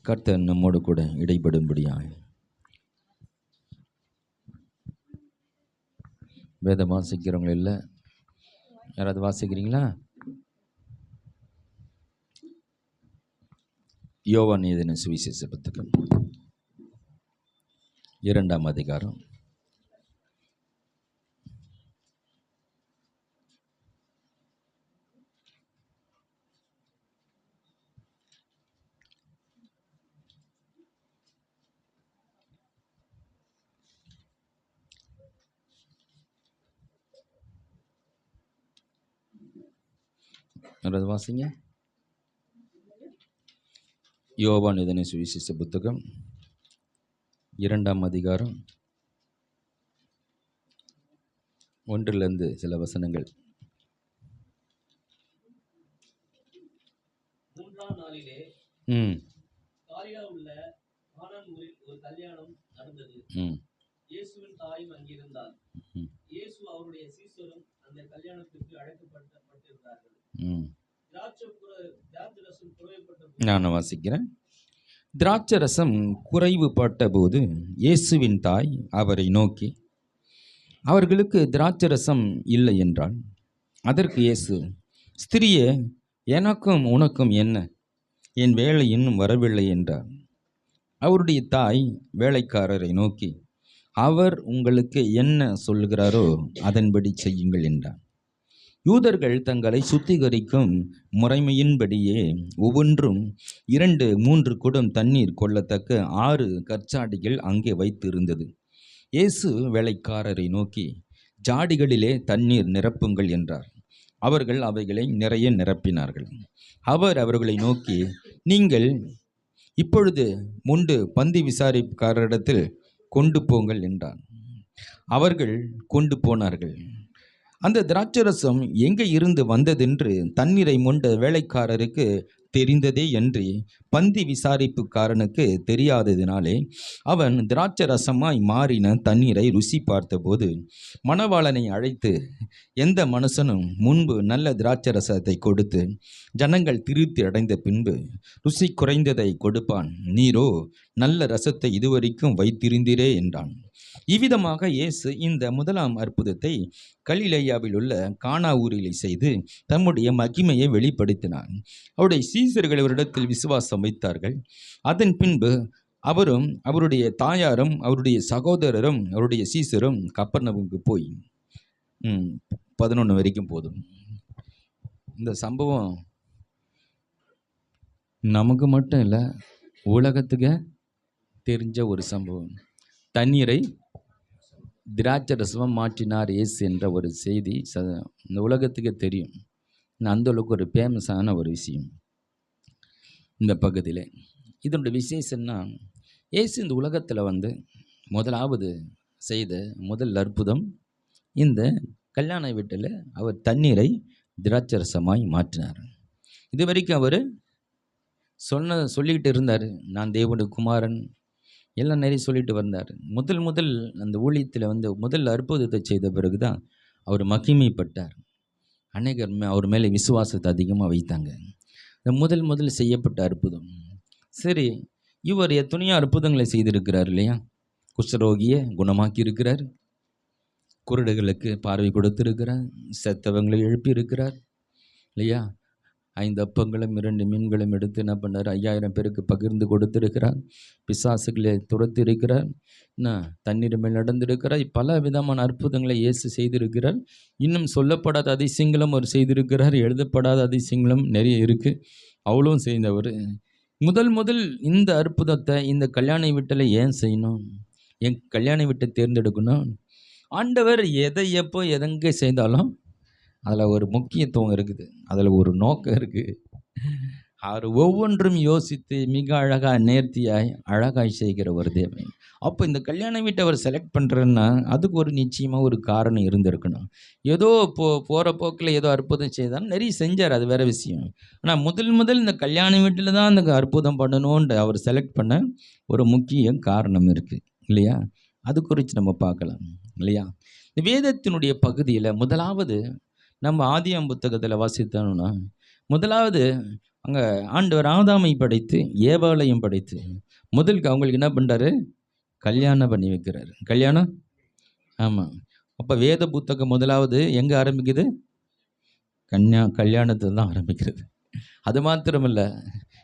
கர்த்தர் நம்மோடு கூட இடைப்படும்படியாய் வேதம் வாசிக்கிறவங்க இல்லை, யாராவது வாசிக்கிறீங்களா? யோவான் எழுதின சுவிசேஷ புத்தகம் 2ஆம் அதிகாரம் 2 வாசிங்க. யோவான் எழுதின சுவிசேஷ புத்தகம் 2ஆம் அதிகாரம் 1 சில வசனங்கள். 3ஆம் நாளிலே காலியாவுள்ள கானான் ஊரில் ஒரு கல்யாணம் நடந்தது. இயேசுவின் தாயும் அங்கிருந்தார். இயேசு அவருடைய சீஷரும் அந்த கல்யாணத்திற்கு அழைக்கப்பட்டிருந்தார்கள். நான் வாசிக்கிறேன். திராட்சரசம் குறைவுபட்ட போது இயேசுவின் தாய் அவரை நோக்கி, அவர்களுக்கு திராட்சரசம் இல்லை என்றாள். அதற்கு இயேசு, ஸ்திரியே, எனக்கும் உனக்கும் என்ன? என் வேலை இன்னும் வரவில்லை என்றார். அவருடைய தாய் வேலைக்காரரை நோக்கி, அவர் உங்களுக்கு என்ன சொல்லுகிறாரோ அதன்படி செய்யுங்கள் என்றார். யூதர்கள் தங்களை சுத்திகரிக்கும் முறைமையின்படியே ஒவ்வொன்றும் 2-3 குடம் தண்ணீர் கொள்ளத்தக்க 6 கற்சாடிகள் அங்கே வைத்திருந்தது. இயேசு வேலைக்காரரை நோக்கி, ஜாடிகளிலே தண்ணீர் நிரப்புங்கள் என்றார். அவர்கள் அவைகளை நிறைய நிரப்பினார்கள். அவர் அவர்களை நோக்கி, நீங்கள் இப்பொழுது முண்டு பந்தி விசாரிப்புக்காரரிடத்தில் கொண்டு போங்கள் என்றார். அவர்கள் கொண்டு போனார்கள். அந்த திராட்சரசம் எங்கே இருந்து வந்ததென்று தண்ணீரை மொண்ட வேலைக்காரருக்கு தெரிந்ததே என்று பந்தி விசாரிப்புக்காரனுக்கு தெரியாததினாலே அவன் திராட்சரசமாய் மாறின தண்ணீரை ருசி பார்த்தபோது மணவாளனை அழைத்து, எந்த மனுஷனும் முன்பு நல்ல திராட்சரசத்தை கொடுத்து ஜனங்கள் திருப்தி அடைந்த பின்பு ருசி குறைந்ததை கொடுப்பான், நீரோ நல்ல ரசத்தை இதுவரைக்கும் வைத்திருந்தீரே என்றான். இவ்விதமாக இயேசு இந்த முதலாம் அற்புதத்தை கலிலேயாவில் உள்ள கானா ஊரிலே செய்து தம்முடைய மகிமையை வெளிப்படுத்தினார். அவருடைய சீசர்கள் அவரிடத்தில் விசுவாசம் வைத்தார்கள். அதன் பின்பு அவரும் அவருடைய தாயாரும் அவருடைய சகோதரரும் அவருடைய சீசரும் கப்பர்நகமுக்கு போய் 11 வரைக்கும் போதும். இந்த சம்பவம் நமக்கு மட்டும் இல்லை, உலகத்துக்கு தெரிஞ்ச ஒரு சம்பவம். தண்ணீரை திராட்சரசமாக மாற்றினார் இயேசு என்ற ஒரு செய்தி இந்த உலகத்துக்கே தெரியும். அந்த அளவுக்கு ஒரு ஃபேமஸான ஒரு விஷயம் இந்த பகுதியில். இதனுடைய விசேஷம்னா, இயேசு இந்த உலகத்தில் முதலாவது செய்த முதல் அற்புதம் இந்த கல்யாண வீட்டில் அவர் தண்ணீரை திராட்சரசமாய் மாற்றினார். இது வரைக்கும் அவர் சொல்லிக்கிட்டு இருந்தார், நான் தேவனுடைய குமாரன், எல்லாம் நிறைய சொல்லிட்டு வந்தார். முதல் அந்த ஊழியத்தில் முதல் அற்புதத்தை செய்த பிறகு தான் அவர் மகிமைப்பட்டார். அநேகர் அவர் மேலே விசுவாசத்தை அதிகமாக வைத்தாங்க. இந்த முதல் செய்யப்பட்ட அற்புதம். சரி, இவர் எத்தனையோ அற்புதங்களை செய்திருக்கிறார் இல்லையா? குஷ்டரோகியை குணமாக்கி இருக்கிறார், குருடுகளுக்கு பார்வை கொடுத்திருக்கிறார், செத்தவங்களை எழுப்பி இருக்கிறார் இல்லையா? 5 அப்பங்களும் 2 மீன்களும் எடுத்து என்ன பண்ணார்? 5000 பேருக்கு பகிர்ந்து கொடுத்திருக்கிறார். பிசாசுகளை துரத்திருக்கிறார், தண்ணீர் மேல் நடந்திருக்கிறார். பல விதமான அற்புதங்களை இயேசு செய்திருக்கிறார். இன்னும் சொல்லப்படாத அதிசயங்களும் அவர் செய்திருக்கிறார். எழுதப்படாத அதிசயங்களும் நிறைய இருக்குது. அவ்வளவும் செய்தவர். முதல் இந்த அற்புதத்தை இந்த கல்யாண வீட்டில் ஏன் செய்யணும்? என் கல்யாண வீட்டை தேர்ந்தெடுக்கணும். ஆண்டவர் எதை எப்போ எதெங்கே செய்தாலும் அதில் ஒரு முக்கியத்துவம் இருக்குது, அதில் ஒரு நோக்கம் இருக்குது. அவர் ஒவ்வொன்றும் யோசித்து மிக அழகாக நேர்த்தியாய் அழகாய் செய்கிற ஒரு தேவன். அப்போ இந்த கல்யாண வீட்டை அவர் செலக்ட் பண்ணுறேன்னா அதுக்கு ஒரு நிச்சயமாக ஒரு காரணம் இருந்திருக்கணும். ஏதோ போகிற போக்கில் ஏதோ அற்புதம் செய்தாலும் நிறைய செஞ்சார், அது வேறு விஷயம். ஆனால் முதல் இந்த கல்யாண வீட்டில் தான் அந்த அற்புதம் பண்ணணும்ன்ற அவர் செலக்ட் பண்ண ஒரு முக்கிய காரணம் இருக்குது இல்லையா? அது குறித்து நம்ம பார்க்கலாம் இல்லையா? இந்த வேதத்தினுடைய பகுதியில் முதலாவது நம்ம ஆதியாம் புத்தகத்தில் வாசித்தோம்னா, முதலாவது அங்கே ஆண்டவர் ஆதாமை படைத்து ஏவாளையும் படைத்து முதலுக்கு அவங்களுக்கு என்ன பண்ணுறாரு? கல்யாணம் பண்ணி வைக்கிறாரு. கல்யாணம். ஆமாம். அப்போ வேத புத்தகம் முதலாவது எங்கே ஆரம்பிக்குது? கல்யாணத்தில் தான் ஆரம்பிக்கிறது. அது மாத்திரமல்ல,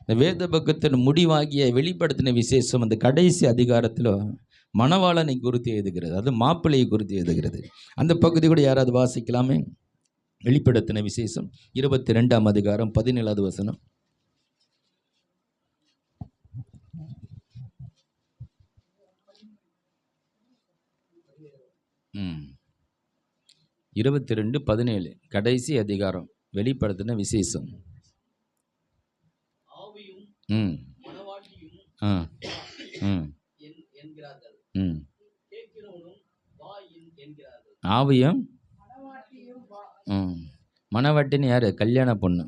இந்த வேத பக்கத்தின் முடிவாகிய வெளிப்படுத்தின விசேஷம் அந்த கடைசி அதிகாரத்தில் மணவாளனை குறித்து எழுதுகிறது. அது மாப்பிள்ளையை குறித்து எழுதுகிறது. அந்த பகுதி கூட யாராவது வாசிக்கலாமே? வெளிப்படுத்தின விசேஷம் 22ஆம் அதிகாரம் 17வது வசனம். 22:17 கடைசி அதிகாரம் வெளிப்படுத்தின விசேஷம். ஆவியும் ம் மணவாட்டியும் ஆ ம் என்கிறார்கள், ம் கேட்கிறவனும் வா என்கிறார்கள். ஆவியும் மணவாட்டின்னு யார்? கல்யாண பொண்ணு.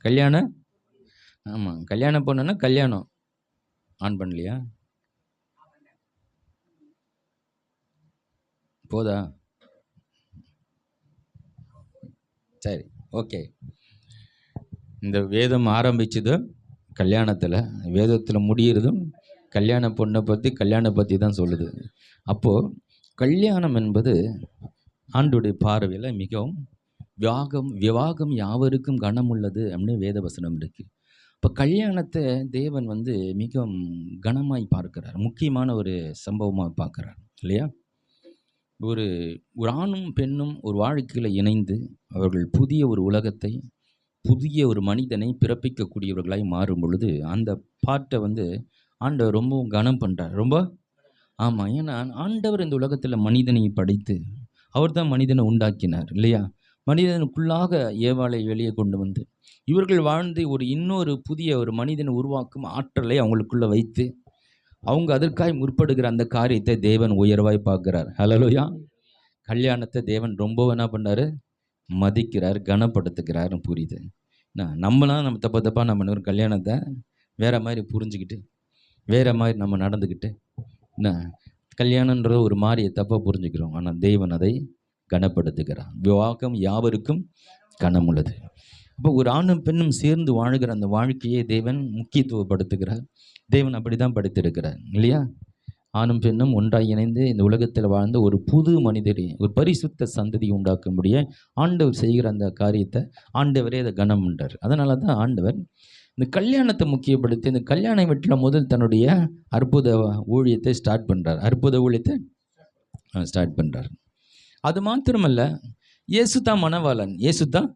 கல்யாணம். ஆமாம், கல்யாண பொண்ணுன்னா கல்யாணம் ஆன் பண்ணலையா? போதா? சரி, ஓகே. இந்த வேதம் ஆரம்பிச்சது கல்யாணத்தில், வேதத்தில் முடிகிறதும் கல்யாண பொண்ணை பற்றி கல்யாணம் பற்றி தான் சொல்லுது. அப்போது கல்யாணம் என்பது ஆண்டுடைய பார்வையில் மிகவும் விவாகம் யாவருக்கும் கனமுள்ளது அப்படின்னு வேத வசனம் இருக்குது. இப்போ கல்யாணத்தை தேவன் மிகவும் கனமாய் பார்க்கிறார், முக்கியமான ஒரு சம்பவமாக பார்க்குறார் இல்லையா? ஒரு ஆணும் பெண்ணும் ஒரு வாழ்க்கையில் இணைந்து அவர்கள் புதிய ஒரு உலகத்தை, புதிய ஒரு மனிதனை பிறப்பிக்கக்கூடியவர்களாய் மாறும் பொழுது அந்த பாட்டை ஆண்டவர் ரொம்பவும் கனம் பண்ணுறார். ரொம்ப ஆமாம். ஏன்னா ஆண்டவர் இந்த உலகத்தில் மனிதனை படைத்து அவர் தான் மனிதனை உண்டாக்கினார் இல்லையா? மனிதனுக்குள்ளாக ஏவாளை வெளியே கொண்டு வந்து இவர்கள் வாழ்ந்து இன்னொரு புதிய ஒரு மனிதனை உருவாக்கும் ஆற்றலை அவங்களுக்குள்ளே வைத்து அவங்க அதற்காக முற்படுகிற அந்த காரியத்தை தேவன் உயர்வாய் பார்க்கிறார். ஹல்லேலூயா. கல்யாணத்தை தேவன் ரொம்ப என்ன பண்ணார்? மதிக்கிறார், கனப்படுத்துகிறார்னு புரியுது. நம்மளாம் நம்ம தப்பாக நம்ம ஒரு கல்யாணத்தை வேற மாதிரி புரிஞ்சுக்கிட்டு வேற மாதிரி நம்ம நடந்துக்கிட்டு கல்யாணன்ற ஒரு மாதிரியை தப்பாக புரிஞ்சுக்கிறோம். ஆனால் தேவன் அதை கனப்படுத்துகிறார். விவாகம் யாவருக்கும் கனமுள்ளது. அப்போ ஒரு ஆணும் பெண்ணும் சேர்ந்து வாழ்கிற அந்த வாழ்க்கையை தேவன் முக்கியத்துவப்படுத்துகிறார். தேவன் அப்படி தான் படைத்திருக்கிறார் இல்லையா? ஆணும் பெண்ணும் ஒன்றாக இணைந்து இந்த உலகத்தில் வாழ்ந்த ஒரு புது மனிதரை, ஒரு பரிசுத்த சந்ததி உண்டாக்கும்படிய ஆண்டவர் செய்கிற அந்த காரியத்தை ஆண்டவரே அதை கனம் பண்ணுறார். அதனால தான் ஆண்டவர் இந்த கல்யாணத்தை முக்கியப்படுத்தி இந்த கல்யாண வீட்டில் முதல் தன்னுடைய அற்புத ஊழியத்தை ஸ்டார்ட் பண்ணுறார். அற்புத ஊழியத்தை ஸ்டார்ட் பண்ணுறார். அது மாத்திரமல்ல, இயேசு தான் மணவாளன். இயேசு தான்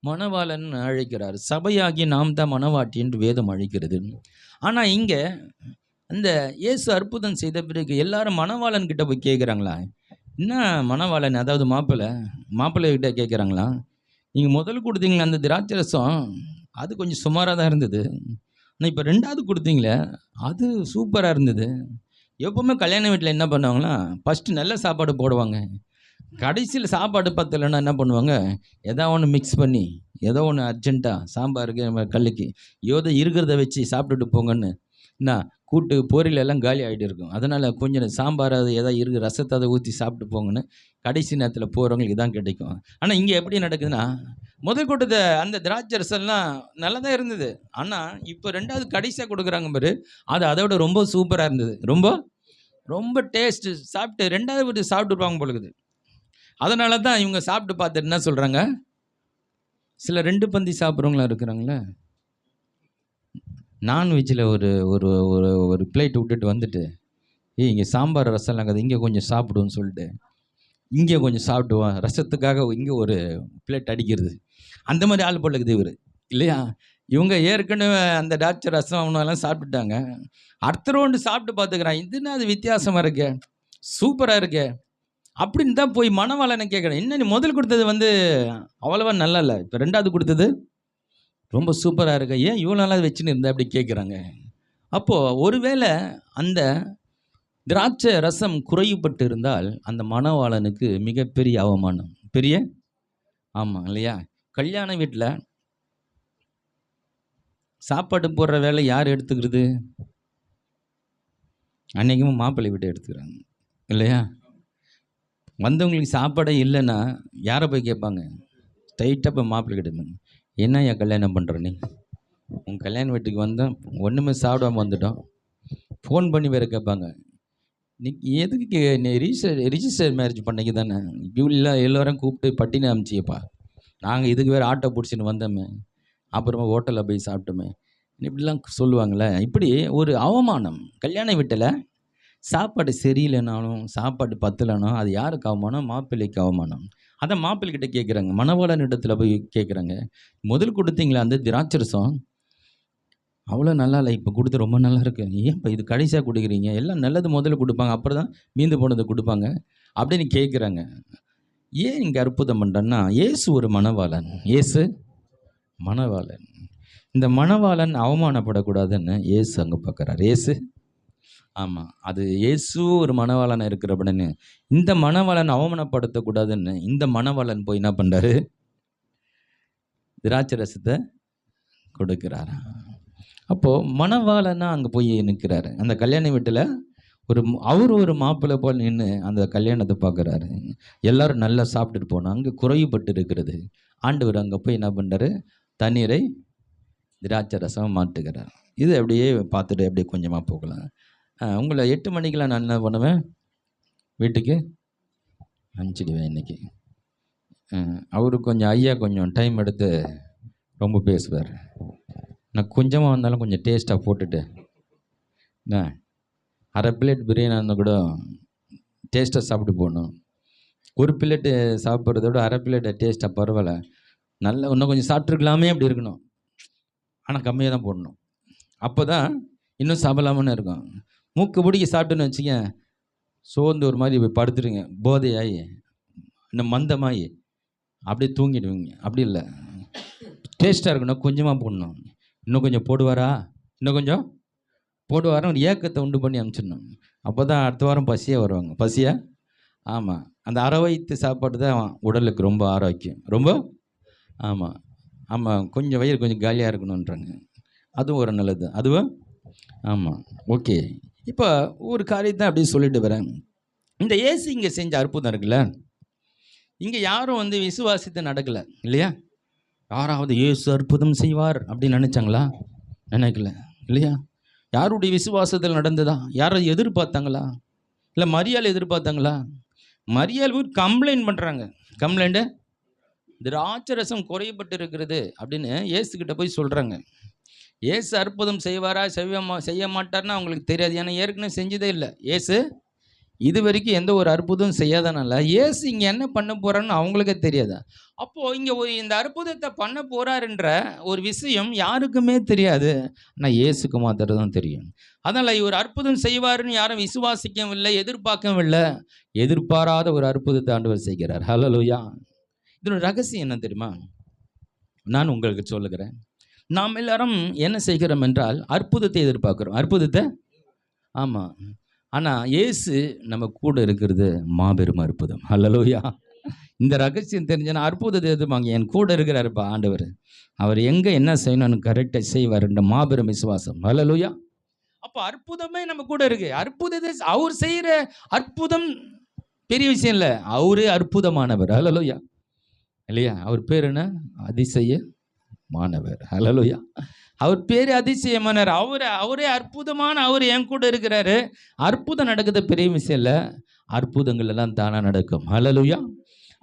மணவாளன் அழைக்கிறார். சபையாகி நாம் தான் மணவாட்டி என்று வேதம் அழைக்கிறது. ஆனால் இங்கே அந்த இயேசு அற்புதம் செய்த பிறகு எல்லாரும் மணவாளன் கிட்ட போய் கேட்குறாங்களா? என்ன மணவாளன், அதாவது மாப்பிள்ளை கிட்ட கேட்குறாங்களா? நீங்கள் முதல் கொடுத்தீங்களா அந்த திராட்சை ரசம், அது கொஞ்சம் சுமாராக தான் இருந்தது. ஆனால் இப்போ ரெண்டாவது கொடுத்தீங்களே அது சூப்பராக இருந்தது. எப்போவுமே கல்யாண வீட்டில் என்ன பண்ணுவாங்களா, ஃபஸ்ட்டு நல்ல சாப்பாடு போடுவாங்க, கடைசியில் சாப்பாடு பத்தலைன்னா என்ன பண்ணுவாங்க, ஏதோ ஒன்று மிக்ஸ் பண்ணி ஏதோ ஒன்று அர்ஜென்ட்டாக சாம்பாருக்கு கல்லுக்கு இருக்கிறத வச்சு சாப்பிட்டுட்டு போங்கன்னு கூட்டு பொரியல் எல்லாம் காலி ஆகிட்டு இருக்கும். அதனால் கொஞ்சம் சாம்பார் அது ஏதாவது இருக்குது ரசத்தை அதை ஊற்றி சாப்பிட்டு போங்கன்னு கடைசி நேரத்தில் போகிறவங்களுக்கு இதான் கிடைக்கும். ஆனால் இங்கே எப்படி நடக்குதுன்னா, முதல் கூட்டத்தை அந்த திராட்சை ரசம்லாம் நல்லா தான் இருந்தது. ஆனால் இப்போ ரெண்டாவது கடைசியாக கொடுக்குறாங்க பாரு, அது அதை விட ரொம்ப சூப்பராக இருந்தது. ரொம்ப ரொம்ப டேஸ்ட்டு. சாப்பிட்டு ரெண்டாவது வீட்டு சாப்பிட்டுருப்பாங்க பொழுது. அதனால தான் இவங்க சாப்பிட்டு பார்த்துட்டு என்ன சொல்கிறாங்க, சில 2 பந்தி சாப்பிட்றவங்களாம் இருக்கிறாங்களே, நான்வெஜ்ஜில் ஒரு ஒரு ஒரு ஒரு பிளேட் விட்டுட்டு வந்துட்டு, இங்கே சாம்பார் ரசம்லாம் இருக்குது, இங்கே கொஞ்சம் சாப்பிடுவோன்னு சொல்லிட்டு இங்கே கொஞ்சம் சாப்பிடுவோம், ரசத்துக்காக இங்கே ஒரு பிளேட் அடிக்கிறது. அந்த மாதிரி ஆள் போல இருக்குது இவர் இல்லையா? இவங்க ஏற்கனவே அந்த திராட்சை ரசம் அவனெல்லாம் சாப்பிட்டுட்டாங்க. அடுத்த ரவுண்டு சாப்பிட்டு பார்த்துக்கிறான், இதுன்னா அது வித்தியாசமாக இருக்கே, சூப்பராக இருக்கே அப்படின்னு தான் போய் மணவாளனை கேட்குறேன். என்ன நீ முதல் கொடுத்தது அவ்வளோவா நல்லா இல்லை, இப்போ ரெண்டாவது கொடுத்தது ரொம்ப சூப்பராக இருக்கு, ஏன் இவ்வளோ நாளாக வச்சுன்னு இருந்த அப்படி கேட்குறாங்க. அப்போது ஒருவேளை அந்த திராட்சை ரசம் குறைவுபட்டு இருந்தால் அந்த மணவாளனுக்கு மிகப்பெரிய அவமானம். பெரிய ஆமாம் இல்லையா? கல்யாண வீட்டில் சாப்பாடு போடுற வேலை யார் எடுத்துக்கிறது? அன்றைக்கும் மாப்பிள்ளை வீட்டை எடுத்துக்கிறாங்க இல்லையா? வந்தவங்களுக்கு சாப்பாடே இல்லைன்னா யாரை போய் கேட்பாங்க? ஸ்ட்ரைட்டாக போய் மாப்பிள்ளை கேட்பாங்க, என்ன ஏன் கல்யாணம் பண்ணுற நீ, உங்கள் கல்யாண வீட்டுக்கு வந்தோம், ஒன்றுமே சாப்பிடாம வந்துட்டோம். ஃபோன் பண்ணி வேறு கேட்பாங்க, நீ எதுக்கு நீ ரிஜிஸ்டர் மேரேஜ் பண்ணீங்க தானே, இல்லை எல்லோரும் கூப்பிட்டு பட்டினி அமிச்சியப்பா, நாங்கள் இதுக்கு வேறு ஆட்டோ பிடிச்சின்னு வந்தோமே, அப்புறமா ஹோட்டலில் போய் சாப்பிட்டோமே, இப்படிலாம் சொல்லுவாங்களே. இப்படி ஒரு அவமானம். கல்யாண வீட்டில் சாப்பாடு சரியில்லைனாலும், சாப்பாடு பத்தலைனாலும் அது யாருக்கு அவமானம்? மாப்பிள்ளைக்கு அவமானம். அதை மாப்பிள்ளைகிட்ட கேட்குறாங்க, மணவாளன் இடத்துல போய் கேட்குறாங்க, முதல் கொடுத்தீங்களா அந்த திராட்சரசம் அவ்வளோ நல்லா இல்லை, இப்போ கொடுத்து ரொம்ப நல்லா இருக்கு, ஏன் இப்போ இது கடைசியாக கொடுக்குறீங்க, எல்லாம் நல்லது முதல்ல கொடுப்பாங்க, அப்புறம் தான் மீந்து போனதை கொடுப்பாங்க அப்படின்னு கேட்குறாங்க. ஏன் இங்கே அற்புதம் பண்ணுறேன்னா, இயேசு ஒரு மணவாளன், இயேசு மணவாளன். இந்த மணவாளன் அவமானப்படக்கூடாதுன்னு இயேசு அங்கே பார்க்குறார். இயேசு, ஆமாம், அது இயேசு ஒரு மணவாளன் இருக்கிறப்படன்னு இந்த மணவாளன் அவமானப்படுத்தக்கூடாதுன்னு இந்த மணவாளன் போய் என்ன பண்ணுறாரு? திராட்சை ரசத்தை கொடுக்குறாரு. அப்போது மணவாளனா அங்கே போய் நிற்கிறாரு அந்த கல்யாண வீட்டில். அவர் ஒரு மாப்பிள்ளை போல் நின்று அந்த கல்யாணத்தை பார்க்குறாரு. எல்லாரும் நல்லா சாப்பிட்டுட்டு போனோம், அங்கே குறைவுபட்டு இருக்கிறது. ஆண்டவர் அங்கே போய் என்ன பண்ணுறாரு? தண்ணீரை திராட்சை ரசம் மாட்டுகிறார். இது அப்படியே பார்த்துட்டு அப்படியே கொஞ்சமாக போகலாம். உங்களை 8 மணிக்கெலாம் நான் என்ன பண்ணுவேன்? வீட்டுக்கு அனுப்பிச்சிடுவேன் இன்னைக்கு. அவரு கொஞ்சம் ஐயா கொஞ்சம் டைம் எடுத்து ரொம்ப பேசுவார். நான் கொஞ்சமாக வந்தாலும் கொஞ்சம் டேஸ்ட்டாக போட்டுட்டு, அரை பிளேட் பிரியாணி இருந்தால் கூட டேஸ்ட்டாக சாப்பிட்டு போகணும். ஒரு பிளேட்டு சாப்பிட்றத விட அரை பிளேட்டை டேஸ்ட்டாக பரவாயில்ல, நல்லா இன்னும் கொஞ்சம் சாப்பிட்ருக்கலாமே அப்படி இருக்கணும். ஆனால் கம்மியாக தான் போடணும், அப்போ தான் இன்னும் சாப்பிடலாமன்னு இருக்கும். மூக்கு பிடிக்க சாப்பிட்டுன்னு வச்சுக்க, சோர்ந்து ஒரு மாதிரி படுத்துடுங்க, போதையாகி இன்னும் மந்தமாகி அப்படியே தூங்கிடுவீங்க. அப்படி இல்லை, டேஸ்ட்டாக இருக்கணும், கொஞ்சமாக போடணும். இன்னும் கொஞ்சம் போடுவாரா, இன்னும் கொஞ்சம் போடுவாரா, ஒரு ஏக்கத்தை உண்டு பண்ணி அனுப்பிச்சிடணும். அப்போ தான் அடுத்த வாரம் பசியாக வருவாங்க. பசியாக, ஆமாம், அந்த அரை வயிற்று சாப்பாடு தான் உடலுக்கு ரொம்ப ஆரோக்கியம், ரொம்ப. ஆமாம் ஆமாம், கொஞ்சம் வயிறு கொஞ்சம் காலியாக இருக்கணுன்றாங்க, அதுவும் ஒரு நல்லது, அதுவும். ஆமாம், ஓகே. இப்போ ஒரு காரியத்தை அப்படியே சொல்லிட்டு வரேன். இந்த இயேசு இங்கே செஞ்ச அற்புதம் இருக்குல்ல, இங்கே யாரும் விசுவாசித்து நடக்கலை இல்லையா? யாராவது இயேசு அற்புதம் செய்வார் அப்படின்னு நினச்சாங்களா? நினைக்கல இல்லையா? யாருடைய விசுவாசத்தில் நடந்ததா? யாரும் எதிர்பார்த்தாங்களா? இல்லை மரியாள் எதிர்பார்த்தாங்களா? மரியாள் கம்ப்ளைண்ட் பண்ணுறாங்க. கம்ப்ளைண்ட்டு, திராட்சை ரசம் குறைபட்டு இருக்கிறது அப்படின்னு இயேசுக்கிட்ட போய் சொல்கிறாங்க. இயேசு அற்புதம் செய்வாரா செய்ய மாட்டார்னா அவங்களுக்கு தெரியாது, ஏன்னா ஏற்கனவே செஞ்சதே இல்லை. இயேசு இது வரைக்கும் எந்த ஒரு அற்புதம் செய்யாதனால இயேசு இங்கே என்ன பண்ண போகிறான்னு அவங்களுக்கே தெரியாது. அப்போது இங்கே இந்த அற்புதத்தை பண்ண போகிறாருன்ற ஒரு விஷயம் யாருக்குமே தெரியாது, ஆனால் இயேசுக்கு மாத்திரம் தான் தெரியும். அதனால் இவர் அற்புதம் செய்வாருன்னு யாரும் விசுவாசிக்கவும் இல்லை, எதிர்பார்க்கவும் இல்லை. எதிர்பாராத ஒரு அற்புதத்தை ஆண்டவர் செய்கிறார். ஹல்லேலூயா. இதோட ரகசியம் என்ன தெரியுமா? நான் உங்களுக்கு சொல்லுகிறேன். நாம் எல்லாரும் என்ன செய்கிறோம் என்றால் அற்புதத்தை எதிர்பார்க்குறோம், அற்புதத்தை. ஆமாம், ஆனால் இயேசு நம்ம கூட இருக்கிறது மாபெரும் அற்புதம். ஹல்லேலூயா. இந்த ரகசியம் தெரிஞ்சனா அற்புதத்தை எதிர்பாங்க. என் கூட இருக்கிறாருப்பா ஆண்டவர், அவர் எங்கே என்ன செய்யணும்னு கரெக்டாக செய்வார் என்ற மாபெரும் விசுவாசம். ஹல்லேலூயா. அப்போ அற்புதமே நம்ம கூட இருக்கு. அற்புதத்தை அவர் செய்கிற அற்புதம் பெரிய விஷயம் இல்லை, அவரே அற்புதமானவர். ஹல்லேலூயா இல்லையா? அவர் பேர் என்ன? அதிசயமானவர். ஹல்லேலூயா. அவர் பேர் அதிசயமானவர். அவரே அற்புதமான, அவர் என் கூட இருக்கிறாரு. அற்புதம் நடக்குது பெரிய விஷயம் இல்லை, அற்புதங்கள் எல்லாம் தானாக நடக்கும். ஹல்லேலூயா.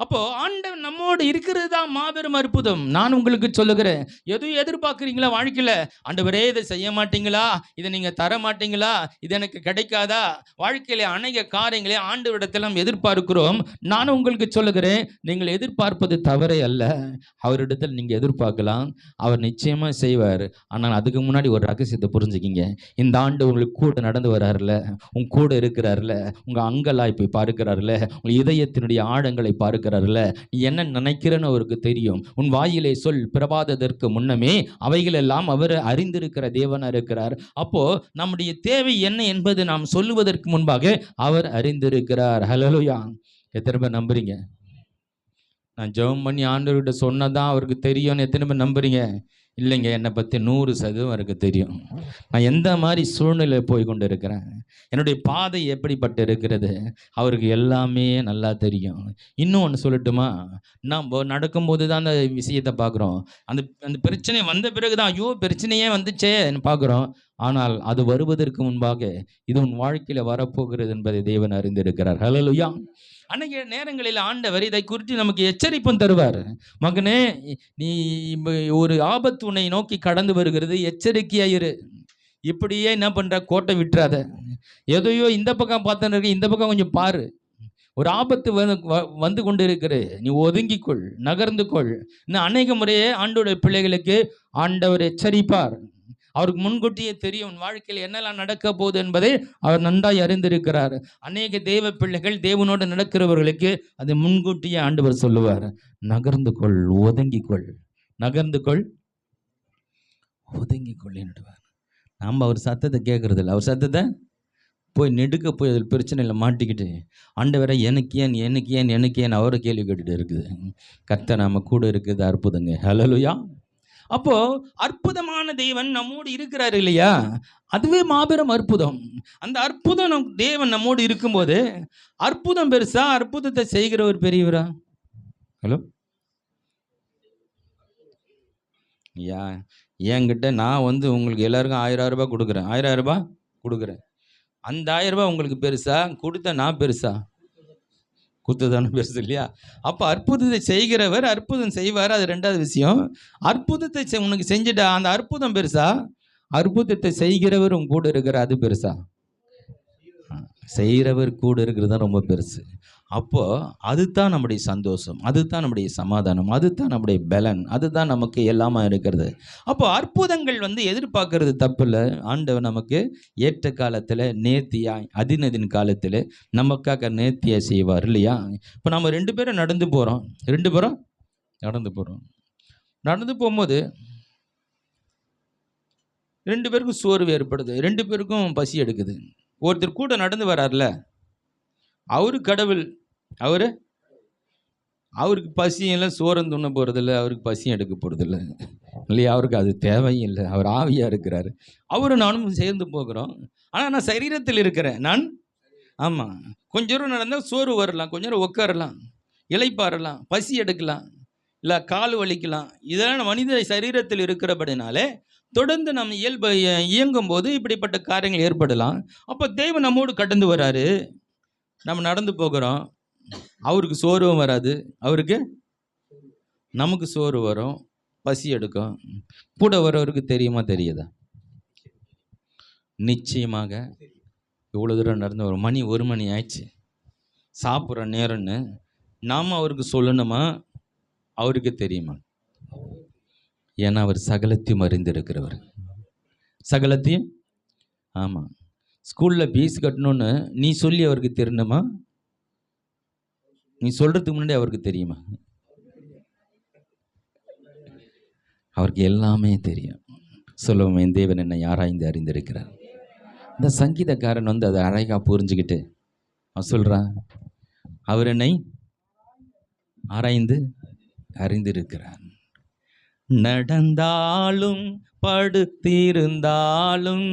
அப்போ ஆண்டவர் நம்மோடு இருக்கிறது தான் மாபெரும் அற்புதம். நான் உங்களுக்கு சொல்லுகிறேன், எதுவும் எதிர்பார்க்குறீங்களா வாழ்க்கையில்? ஆண்டவரே இதை செய்ய மாட்டீங்களா, இதை நீங்கள் தர மாட்டீங்களா, இது எனக்கு கிடைக்காதா? வாழ்க்கையில் அநேக காரியங்களே ஆண்டவரிடத்தில் நாம் எதிர்பார்க்கிறோம். நான் உங்களுக்கு சொல்லுகிறேன், நீங்கள் எதிர்பார்ப்பது தவறே அல்ல. அவரிடத்தில் நீங்கள் எதிர்பார்க்கலாம், அவர் நிச்சயமாக செய்வார். ஆனால் அதுக்கு முன்னாடி ஒரு ரகசியத்தை புரிஞ்சுக்கிங்க. இந்த ஆண்டு உங்களுக்கு கூட நடந்து வர்றாருல, உங்க கூட இருக்கிறாருல, உங்கள் அங்கலாய் போய் பார்க்கிறாருல, உங்கள் இதயத்தினுடைய ஆழங்களை பார்க்க நீ என்ன நினைக்கிறன்னு அவருக்கு தெரியும். உன் வாயிலே சொல் பிரபாதத்திற்கு முன்னமே அவைகள் எல்லாம் அவர் அறிந்திருக்கிற தேவனா இருக்கிறார். அப்போ நம்முடைய தேவை என்ன என்பது நாம் சொல்லுவதற்கு முன்பாக அவர் அறிந்திருக்கிறார். ஹல்லேலூயா. எத்தனை பேர் நம்புறீங்க? நான் ஜெபம் பண்ணி ஆண்டவர்கிட்ட சொன்னதான் அவருக்கு தெரியும்னு எத்தனை பேர் நம்புறீங்க? இல்லைங்க, என்னை பற்றி 100% அவருக்கு தெரியும். நான் எந்த மாதிரி சூழ்நிலை போய் கொண்டு இருக்கிறேன், என்னுடைய பாதை எப்படிப்பட்டு இருக்கிறது, அவருக்கு எல்லாமே நல்லா தெரியும். இன்னும் ஒன்று சொல்லட்டுமா, நம்ம நடக்கும்போது தான் அந்த விஷயத்தை பார்க்குறோம். அந்த அந்த பிரச்சனை வந்த பிறகு தான், ஐயோ பிரச்சனையே வந்துச்சேன்னு பார்க்குறோம். ஆனால் அது வருவதற்கு முன்பாக இது உன் வாழ்க்கையில் வரப்போகிறது என்பதை தேவன் அறிந்திருக்கிறார். ஹல்லேலூயா. அன்னைக்கு நேரங்களில் ஆண்டவர் இதை குறித்து நமக்கு எச்சரிப்பும் தருவார். மகனே, நீ ஒரு ஆபத்து உன்னை நோக்கி கடந்து வருகிறது, எச்சரிக்கையாயிரு. இப்படியே என்ன பண்ற, கோட்டை விட்டுறாத. எதையோ இந்த பக்கம் பார்த்தன இந்த பக்கம் கொஞ்சம் பாரு. ஒரு ஆபத்து வந்து கொண்டு இருக்கிறது, நீ ஒதுங்கிக்கொள், நகர்ந்து கொள். இன்னும் அநேக முறையே ஆண்டோட பிள்ளைகளுக்கு ஆண்டவர் எச்சரிப்பார். அவருக்கு முன்கூட்டியே தெரியும் உன் வாழ்க்கையில் என்னெல்லாம் நடக்க போகுது என்பதை அவர் நன்றாய் அறிந்திருக்கிறார். அநேக தேவ பிள்ளைகள் தேவனோடு நடக்கிறவர்களுக்கு அதை முன்கூட்டியே ஆண்டவர் சொல்லுவார். நகர்ந்து கொள், ஒதுங்கி கொள், நகர்ந்து கொள், ஒதுங்கி கொள் என்றுவார். நாம் அவர் சத்தத்தை கேட்கறது இல்லை. அவர் சத்தத்தை போய் நெடுக்க போய் அதில் பிரச்சனையில் மாட்டிக்கிட்டு ஆண்டவரை எனக்கு ஏன் எனக்கு ஏன் எனக்கு ஏன் அவரை கேள்வி கேட்டுட்டு இருக்குது. கர்த்தர் நாம கூட இருக்குது. அற்புதங்க. ஹல்லேலூயா. அப்போ அற்புதமான தேவன் நம்மோடு இருக்கிறார் இல்லையா, அதுவே மாபெரும் அற்புதம். அந்த அற்புதம் தேவன் நம்மோடு இருக்கும்போது அற்புதம் பெருசா, அற்புதத்தை செய்கிறவர் பெரியவரா? ஹலோ ஐயா, என்கிட்ட நான் உங்களுக்கு எல்லாருக்கும் 1000 ரூபாய் கொடுக்குறேன், 1000 ரூபாய் கொடுக்குறேன். அந்த 1000 ரூபாய் உங்களுக்கு பெருசா, கொடுத்த நான் பெருசா? குத்துதானே பெருசு இல்லையா? அப்போ அற்புதத்தை செய்கிறவர் அற்புதம் செய்வார், அது ரெண்டாவது விஷயம். அற்புதத்தை உனக்கு செஞ்சுட்டா அந்த அற்புதம் பெருசா, அற்புதத்தை செய்கிறவர் உங்க கூட இருக்கிற அது பெருசா? செய்கிறவர் கூட இருக்கிறது தான் ரொம்ப பெருசு. அப்போ அதுதான் நம்முடைய சந்தோஷம், அதுதான் நம்முடைய சமாதானம், அதுதான் நம்முடைய பலன், அதுதான் நமக்கு எல்லாமா இருக்கிறது. அப்போ அற்புதங்கள் எதிர்பார்க்கறது தப்பு இல்லை. ஆண்டவர் நமக்கு ஏற்ற காலத்தில் நேர்த்தியாய் அதினதின் காலத்தில் நமக்காக நேர்த்தியாக செய்வார் இல்லையா? இப்போ நம்ம 2 பேரும் நடந்து போகிறோம், நடந்து போகும்போது 2 பேருக்கும் சோர்வு ஏற்படுது, 2 பேருக்கும் பசி எடுக்குது. ஒருத்தர் கூட நடந்து வரார்ல, அவரு கடவுள், அவருக்கு பசியும் இல்லை, சோரம் துண்ண போகிறதில்ல, அவருக்கு பசியும் எடுக்க போகிறதில்ல இல்லையா? அவருக்கு அது தேவையும் இல்லை, அவர் ஆவியாக இருக்கிறார். அவரும் நானும் சேர்ந்து போகிறோம். ஆனால் நான் சரீரத்தில் இருக்கிறேன். நான் ஆமாம், கொஞ்ச நேரம் நடந்தால் சோறு வரலாம், கொஞ்ச நேரம் உட்காரலாம், இளைப்பாறலாம், பசி எடுக்கலாம், இல்லை கால் வலிக்கலாம். இதெல்லாம் மனித சரீரத்தில் இருக்கிறபடினாலே தொடர்ந்து நம்ம இயங்கும் போது இப்படிப்பட்ட காரியங்கள் ஏற்படலாம். அப்போ தேவன் நம்மோடு கடந்து வராரு, நம்ம நடந்து போகிறோம். அவருக்கு சோர்வும் வராது, நமக்கு சோறு வரும், பசி எடுக்கும். கூட வரவருக்கு தெரியுமா தெரியுதா? நிச்சயமாக. இவ்வளோ தூரம் நடந்து வரும், மணி 1 மணி ஆயிடுச்சு, சாப்பிட்ற நேரம்னு நாம் அவருக்கு சொல்லணுமா? அவருக்கு தெரியுமா? ஏன்னா அவர் சகலத்தையும் அறிந்திருக்கிறவர். சகலத்தையும். ஆமாம். ஸ்கூலில் ஃபீஸ் கட்டணும்னு நீ சொல்லி அவருக்கு தெரியணுமா? நீ சொல்கிறதுக்கு முன்னாடி அவருக்கு தெரியுமா? அவருக்கு எல்லாமே தெரியும். சொல்லுவோம், என் தேவன் என்னை ஆராய்ந்து அறிந்திருக்கிறார். இந்த சங்கீதக்காரன் அதை அழகாக புரிஞ்சுக்கிட்டு அவன் சொல்கிறான், அவர் என்னை ஆராய்ந்து அறிந்திருக்கிறார். நடந்தாலும் படுத்திருந்தாலும்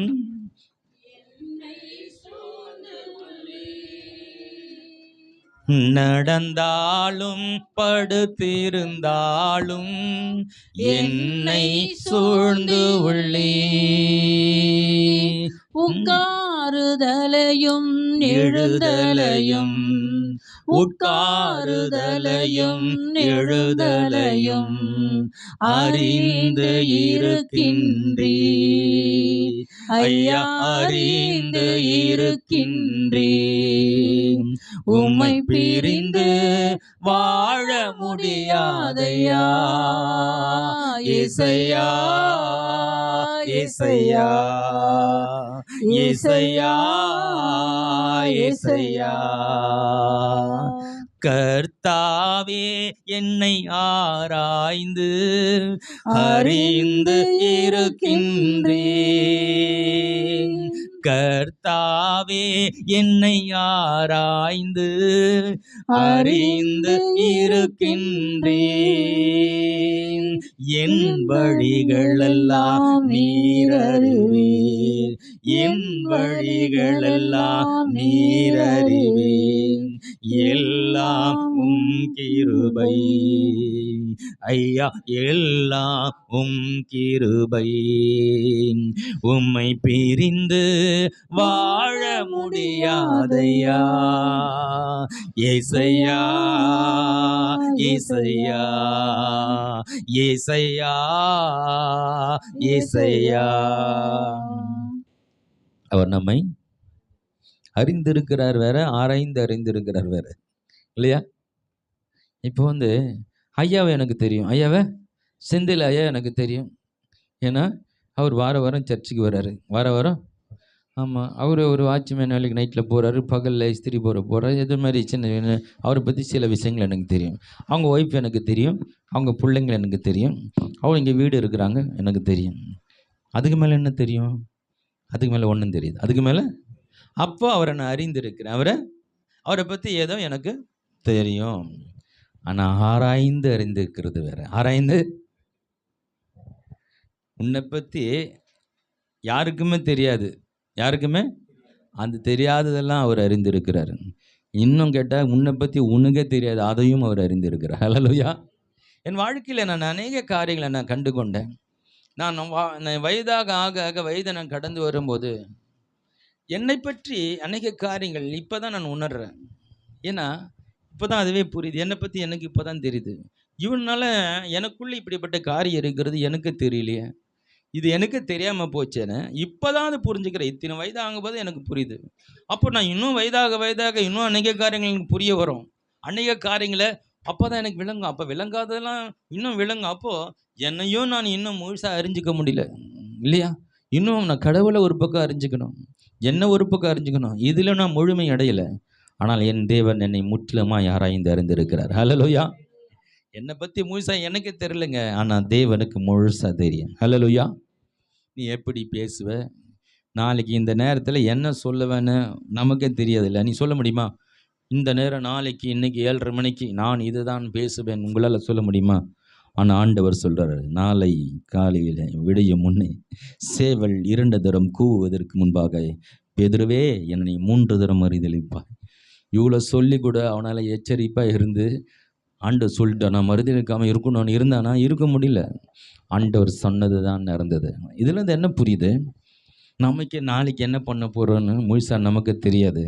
நடந்தாலும் படுத்திருந்தாலும் என்னை சூழ்ந்து உள்ளே. உட்காருதலையும் எழுதலையும், உட்காருதலையும் எழுதலையும் அறிந்து இருக்கின்றே ஐயா, அறிந்து இருக்கின்றே. உம்மை பிரிந்து வாழ முடியாதையா இசையா, இசையா, இசையா, இசையா. கர்த்தாவே என்னை ஆராய்ந்து அறிந்து இருக்கின்றேன். கர்த்தாவே என்னை ஆராய்ந்து அறிந்து இருக்கின்றேன். என் வழிகளெல்லாம் நீர் அறிவீர், என் வழிகளெல்லாம் நீர் அறிவீர், எல்லாம் உம் கிருபை ஐயா, எல்லாம் உம் கிருபை. உம்மை பிரிந்து வாழ முடியாதையா ஏசையா, ஏசையா, ஏசையா, ஏசையா. அவர் நம்மை அறிந்திருக்கிறார் வேற, ஆராய்ந்து அறிந்திருக்கிறார் வேற, இல்லையா? இப்போ ஐயாவை எனக்கு தெரியும், ஐயாவை செந்தில் ஐயா எனக்கு தெரியும். ஏன்னா அவர் வாரம் சர்ச்சுக்கு வர்றாரு, வாரம். ஆமாம், அவர் ஒரு வாட்ச்மேன் வேலைக்கு நைட்டில் போகிறாரு, பகலில் இஸ்திரி போகிறாரு. இது மாதிரி சின்ன அவரை பற்றி சில விஷயங்கள் எனக்கு தெரியும். அவங்க ஒய்ஃப் எனக்கு தெரியும், அவங்க பிள்ளைங்கள் எனக்கு தெரியும், அவங்க இங்கே வீடு இருக்கிறாங்க எனக்கு தெரியும். அதுக்கு மேலே என்ன தெரியும்? அதுக்கு மேலே ஒன்றும் தெரியுது. அதுக்கு மேலே அப்போ அவரை நான் அறிந்திருக்கிறேன், அவரை பற்றி ஏதோ எனக்கு தெரியும். ஆனால் ஆராய்ந்து அறிந்திருக்கிறது வேற. ஆராய்ந்து, உன்னை பற்றி யாருக்குமே தெரியாது, யாருக்குமே அந்த தெரியாததெல்லாம் அவர் அறிந்திருக்கிறார். இன்னும் கேட்டால் உன்னை பற்றி உனக்கே தெரியாது, அதையும் அவர் அறிந்திருக்கிறார். ஹல்லேலூயா. என் வாழ்க்கையில் நான் அநேக காரியங்களை நான் கண்டு கொண்டேன். நான் வயதாக ஆக வயதை நான் கடந்து வரும்போது என்னை பற்றி அநேக காரியங்கள் இப்போ தான் நான் உணர்றேன். ஏன்னா இப்போ தான் அதுவே புரியுது. என்னை பற்றி எனக்கு இப்போ தான் தெரியுது. இவனால எனக்குள்ளே இப்படிப்பட்ட காரியம் இருக்கிறது எனக்கு தெரியலையே, இது எனக்கு தெரியாமல் போச்சேன்னு இப்போ தான் அது புரிஞ்சுக்கிறேன். இத்தனை வயது ஆகும்போது எனக்கு புரியுது. அப்போ நான் இன்னும் வயதாக இன்னும் அநேக காரியங்கள் எனக்கு புரிய வரும். அநேக காரியங்களை அப்போ தான் எனக்கு விளங்கும். அப்போ விளங்காததெல்லாம் இன்னும் விளங்கும். அப்போது என்னையும் நான் இன்னும் முழுசாக அறிஞ்சிக்க முடியல, இல்லையா? இன்னும் நான் கடவுளை ஒரு பக்கம் அறிஞ்சிக்கணும், என்ன ஒரு பக்கம் அறிஞ்சிக்கணும். இதில் நான் முழுமை அடையலை. ஆனால் என் தேவன் என்னை முற்றிலுமாக ஆராய்ந்து அறிந்திருக்கிறார். ஹல்லேலூயா. என்னை பற்றி முழுசாக எனக்கு தெரியலைங்க, ஆனால் தேவனுக்கு முழுசாக தெரியும். ஹல்லேலூயா. நீ எப்படி பேசுவ, நாளைக்கு இந்த நேரத்தில் என்ன சொல்லுவேன்னு நமக்கே தெரியாதில்ல. நீ சொல்ல முடியுமா? இந்த நேரம் நாளைக்கு இன்னைக்கு 7:30 மணிக்கு நான் இதுதான் பேசுவேன், உங்களால் சொல்ல முடியுமா? ஆனால் ஆண்டவர் சொல்கிறார், நாளை காலையில் விடியும் முன்னே சேவல் 2 தரம் கூவுவதற்கு முன்பாக பேதுருவே என்னை 3 தரம் மறுதலிப்பாய். இவ்வளோ சொல்லி கூட அவனால் எச்சரிப்பாக இருந்து ஆண்டவர் சொல்லிட்டா, நான் மறுதலிக்காமல் இருக்கணும்னு இருந்தானா இருக்க முடியல. ஆண்டவர் சொன்னது தான் நடந்தது. இதுலேருந்து என்ன புரியுது? நமக்கு நாளைக்கு என்ன பண்ண போகிறோன்னு முழுசாக நமக்கு தெரியாது.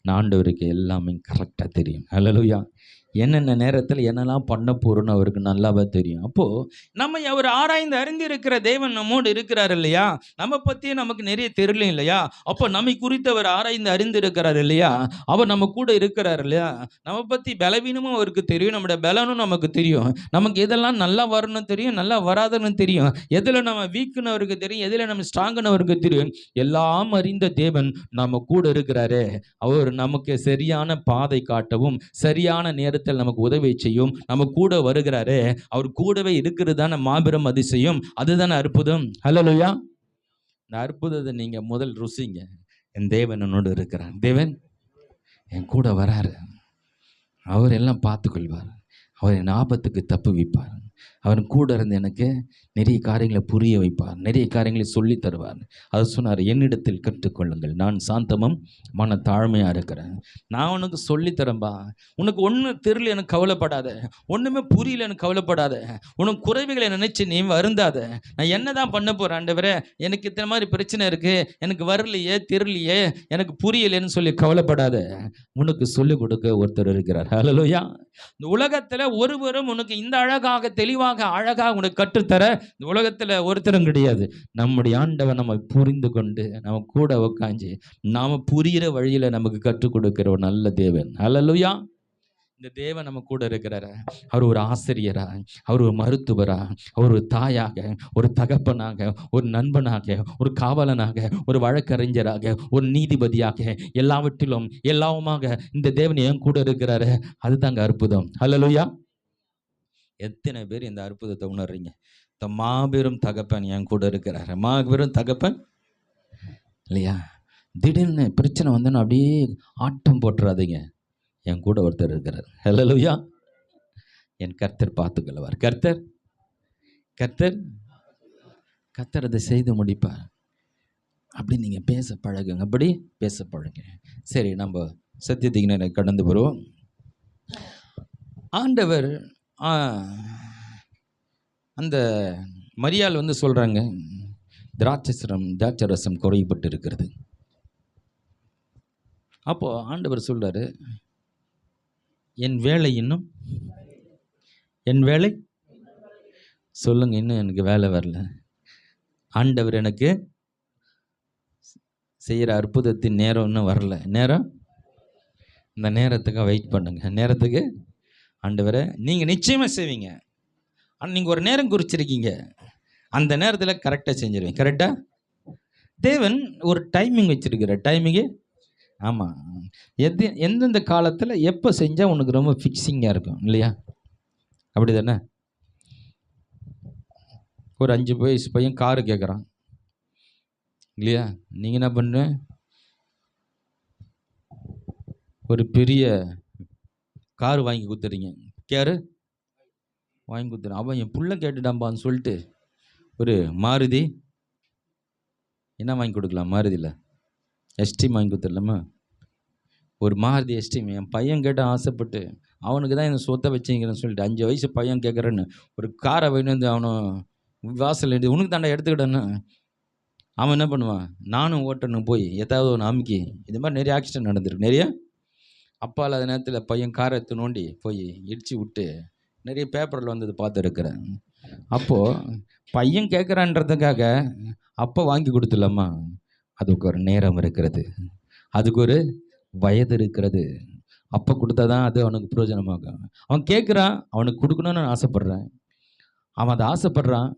ஆண்டவருக்கு எல்லாமே கரெக்டாக தெரியும். ஹல்லேலூயா. என்னென்ன நேரத்தில் என்னெல்லாம் பண்ண போகிறோன்னு அவருக்கு நல்லாவே தெரியும். அப்போது நம்ம அவர் ஆராய்ந்து அறிந்திருக்கிற தேவன் நம்மோடு இருக்கிறார் இல்லையா? நம்ம பற்றியே நமக்கு நிறைய தெரியல இல்லையா? அப்போ நம்மை குறித்து அவர் ஆராய்ந்து அறிந்திருக்கிறார் இல்லையா? அவர் நம்ம கூட இருக்கிறார் இல்லையா? நம்ம பற்றி பலவீனமும் அவருக்கு தெரியும், நம்முடைய பலனும் நமக்கு தெரியும். நமக்கு எதெல்லாம் நல்லா வரணும்னு தெரியும், நல்லா வராதுன்னு தெரியும். எதில் நம்ம வீக்குன்னு அவருக்கு தெரியும், எதில் நம்ம ஸ்ட்ராங்குன்னு அவருக்கு தெரியும். எல்லாம் அறிந்த தேவன் நம்ம கூட இருக்கிறாரு. அவர் நமக்கு சரியான பாதை காட்டவும் சரியான நேரத்தில் நமக்கு உதவி செய்யும். நம்ம கூட வருகிறாரு, அவர் கூடவே இருக்கிறது தானே மாபெரும் அதிசயம், அதுதானே அற்புதம். ஹல்லேலூயா. இந்த அற்புதத்தை நீங்க முதல் ருசிங்க. என் தேவன் என்னோடு இருக்கிறார், தேவன் என் கூட வராரு, அவர் எல்லாம் பார்த்துக்கொள்வார், அவர் என் ஆபத்துக்கு தப்பு வைப்பார், அவர் கூட இருந்து எனக்கு நிறைய காரியங்களை புரிய வைப்பார், நிறைய காரியங்களை சொல்லி தருவார். அது சொன்னார், என்னிடத்தில் கற்றுக்கொள்ளுங்கள், நான் சாந்தமும் மன தாழ்மையாக இருக்கிறேன். நான் உனக்கு சொல்லித்தரேன்பா. உனக்கு ஒன்றும் தெரியல எனக்கு கவலைப்படாத, ஒன்றுமே புரியல எனக்கு கவலைப்படாத, உனக்கு குறைவுகளை நினைச்சு நீ வருந்தாத. நான் என்ன தான் பண்ண போகிறேன் ஆண்டவரே, எனக்கு இத்தனை மாதிரி பிரச்சனை இருக்குது, எனக்கு வரலையே தெரியலையே எனக்கு புரியலைன்னு சொல்லி கவலைப்படாத. உனக்கு சொல்லிக் கொடுக்க ஒருத்தர் இருக்கிறார். ஹல்லேலூயா. இந்த உலகத்தில் ஒருவரும் உனக்கு இந்த அழகாக தெளிவாக அழகாக உனக்கு கற்றுத்தர இந்த உலகத்தில் ஒருத்தரும் கிடையாது. நம்முடைய ஆண்டவர் நம்ம புரிந்து கொண்டு நம்ம கூட உட்காந்து நாம புரிகிற வழியில் நமக்கு கற்றுக் கொடுக்கிற ஒரு நல்ல தேவன். ஹல்லேலூயா. இந்த தேவன் நம்ம கூட இருக்கிறார. அவர் ஒரு ஆசிரியரா, அவர் ஒரு மருத்துவரா, அவர் ஒரு தாயாக, ஒரு தகப்பனாக, ஒரு நண்பனாக, ஒரு காவலனாக, ஒரு வழக்கறிஞராக, ஒரு நீதிபதியாக, எல்லாவற்றிலும் எல்லாவுமாக இந்த தேவன் என் கூட இருக்கிறாரு. அதுதாங்க அற்புதம். ஹல்லேலூயா. எத்தனை பேர் இந்த அற்புதத்தை உணர்றீங்க? இந்த மாபெரும் தகப்பன் என் கூட இருக்கிறாரு, மாபெரும் தகப்பன் இல்லையா? திடீர்னு பிரச்சனை வந்தோன்னு அப்படியே ஆட்டம் போட்டுறாதீங்க, என் கூட ஒருத்தர் இருக்கிறார். ஹல்லேலூயா. என் கர்த்தர் பார்த்துக்கொள்வார். கர்த்தர் அதை செய்து முடிப்பார். அப்படி நீங்கள் பேச பழகுங்க, அப்படி பேச பழகுங்க. சரி, நம்ம சத்தியத்துக்கு கடந்து வருவோம். ஆண்டவர் அந்த மரியாள் வந்து சொல்கிறாங்க, திராட்சரசம் குறைபட்டு இருக்கிறது. அப்போது ஆண்டவர் சொல்கிறாரு, என் வேலை இன்னும், என் வேலை சொல்லுங்க, இன்னும் எனக்கு வேலை வரல. ஆண்டவர் எனக்கு செய்கிற அற்புதத்தின் நேரம் இன்னும் வரல. நேரம், இந்த நேரத்துக்கு வெயிட் பண்ணுங்க. நேரத்துக்கு ஆண்டவரை நீங்கள் நிச்சயமாக செய்வீங்க. ஆனால் நீங்கள் ஒரு நேரம் குறிச்சிருக்கீங்க, அந்த நேரத்தில் கரெக்டாக செஞ்சிருவீங்க. கரெக்டாக தேவன் ஒரு டைமிங் வச்சுருக்கிற டைமிங்கு. ஆமாம், எந்தெந்த காலத்தில் எப்போ செஞ்சால் உனக்கு ரொம்ப ஃபிக்ஸிங்காக இருக்கும் இல்லையா? அப்படி தானே? ஒரு 5 வயசு பையன் காரு கேட்குறான் இல்லையா? நீங்கள் என்ன பண்ண, ஒரு பெரிய கார் வாங்கி கொடுத்துறீங்க. கேரு வாங்கி கொடுத்துறேன். அவன் என் புள்ள கேட்டுட்டாம்பான்னு சொல்லிட்டு ஒரு மாருதி என்ன வாங்கி கொடுக்கலாம்? மாருதியில் எஸ்டீம் வாங்கி கொடுத்துடலாமா? ஒரு மாருதி எஸ்டீம் என் பையன் கேட்ட ஆசைப்பட்டு, அவனுக்கு தான் இந்த சொத்தை வச்சுங்கிறேன்னு சொல்லிட்டு 5 வயசு பையன் கேட்குறேன்னு ஒரு காரை வாங்கி வந்து அவனும் வாசல் எடுத்து உனக்கு தாண்டா எடுத்துக்கிட்டேன்னு அவன் என்ன பண்ணுவான்? நானும் ஓட்டணும் போய் ஏதாவது ஒன்று அமுக்கி. இது மாதிரி நிறைய ஆக்சிடென்ட் நடந்திருக்கு. நிறைய அப்பா இல்லாத நேரத்தில் பையன் காரை எடுத்து நோண்டி போய் இடித்து விட்டு நிறைய பேப்பரில் வந்தது பார்த்துருக்குறேன். அப்போது பையன் கேட்குறான்றதுக்காக அப்போ வாங்கி கொடுத்துடலாமா? அதுக்கு ஒரு நேரம் இருக்கிறது, அதுக்கு ஒரு வயது இருக்கிறது. அப்போ கொடுத்தா தான் அது அவனுக்கு பிரயோஜனமாகும். அவன் கேட்குறான், அவனுக்கு கொடுக்கணும்னு நான் ஆசைப்பட்றேன். அவன் அதை ஆசைப்பட்றான்.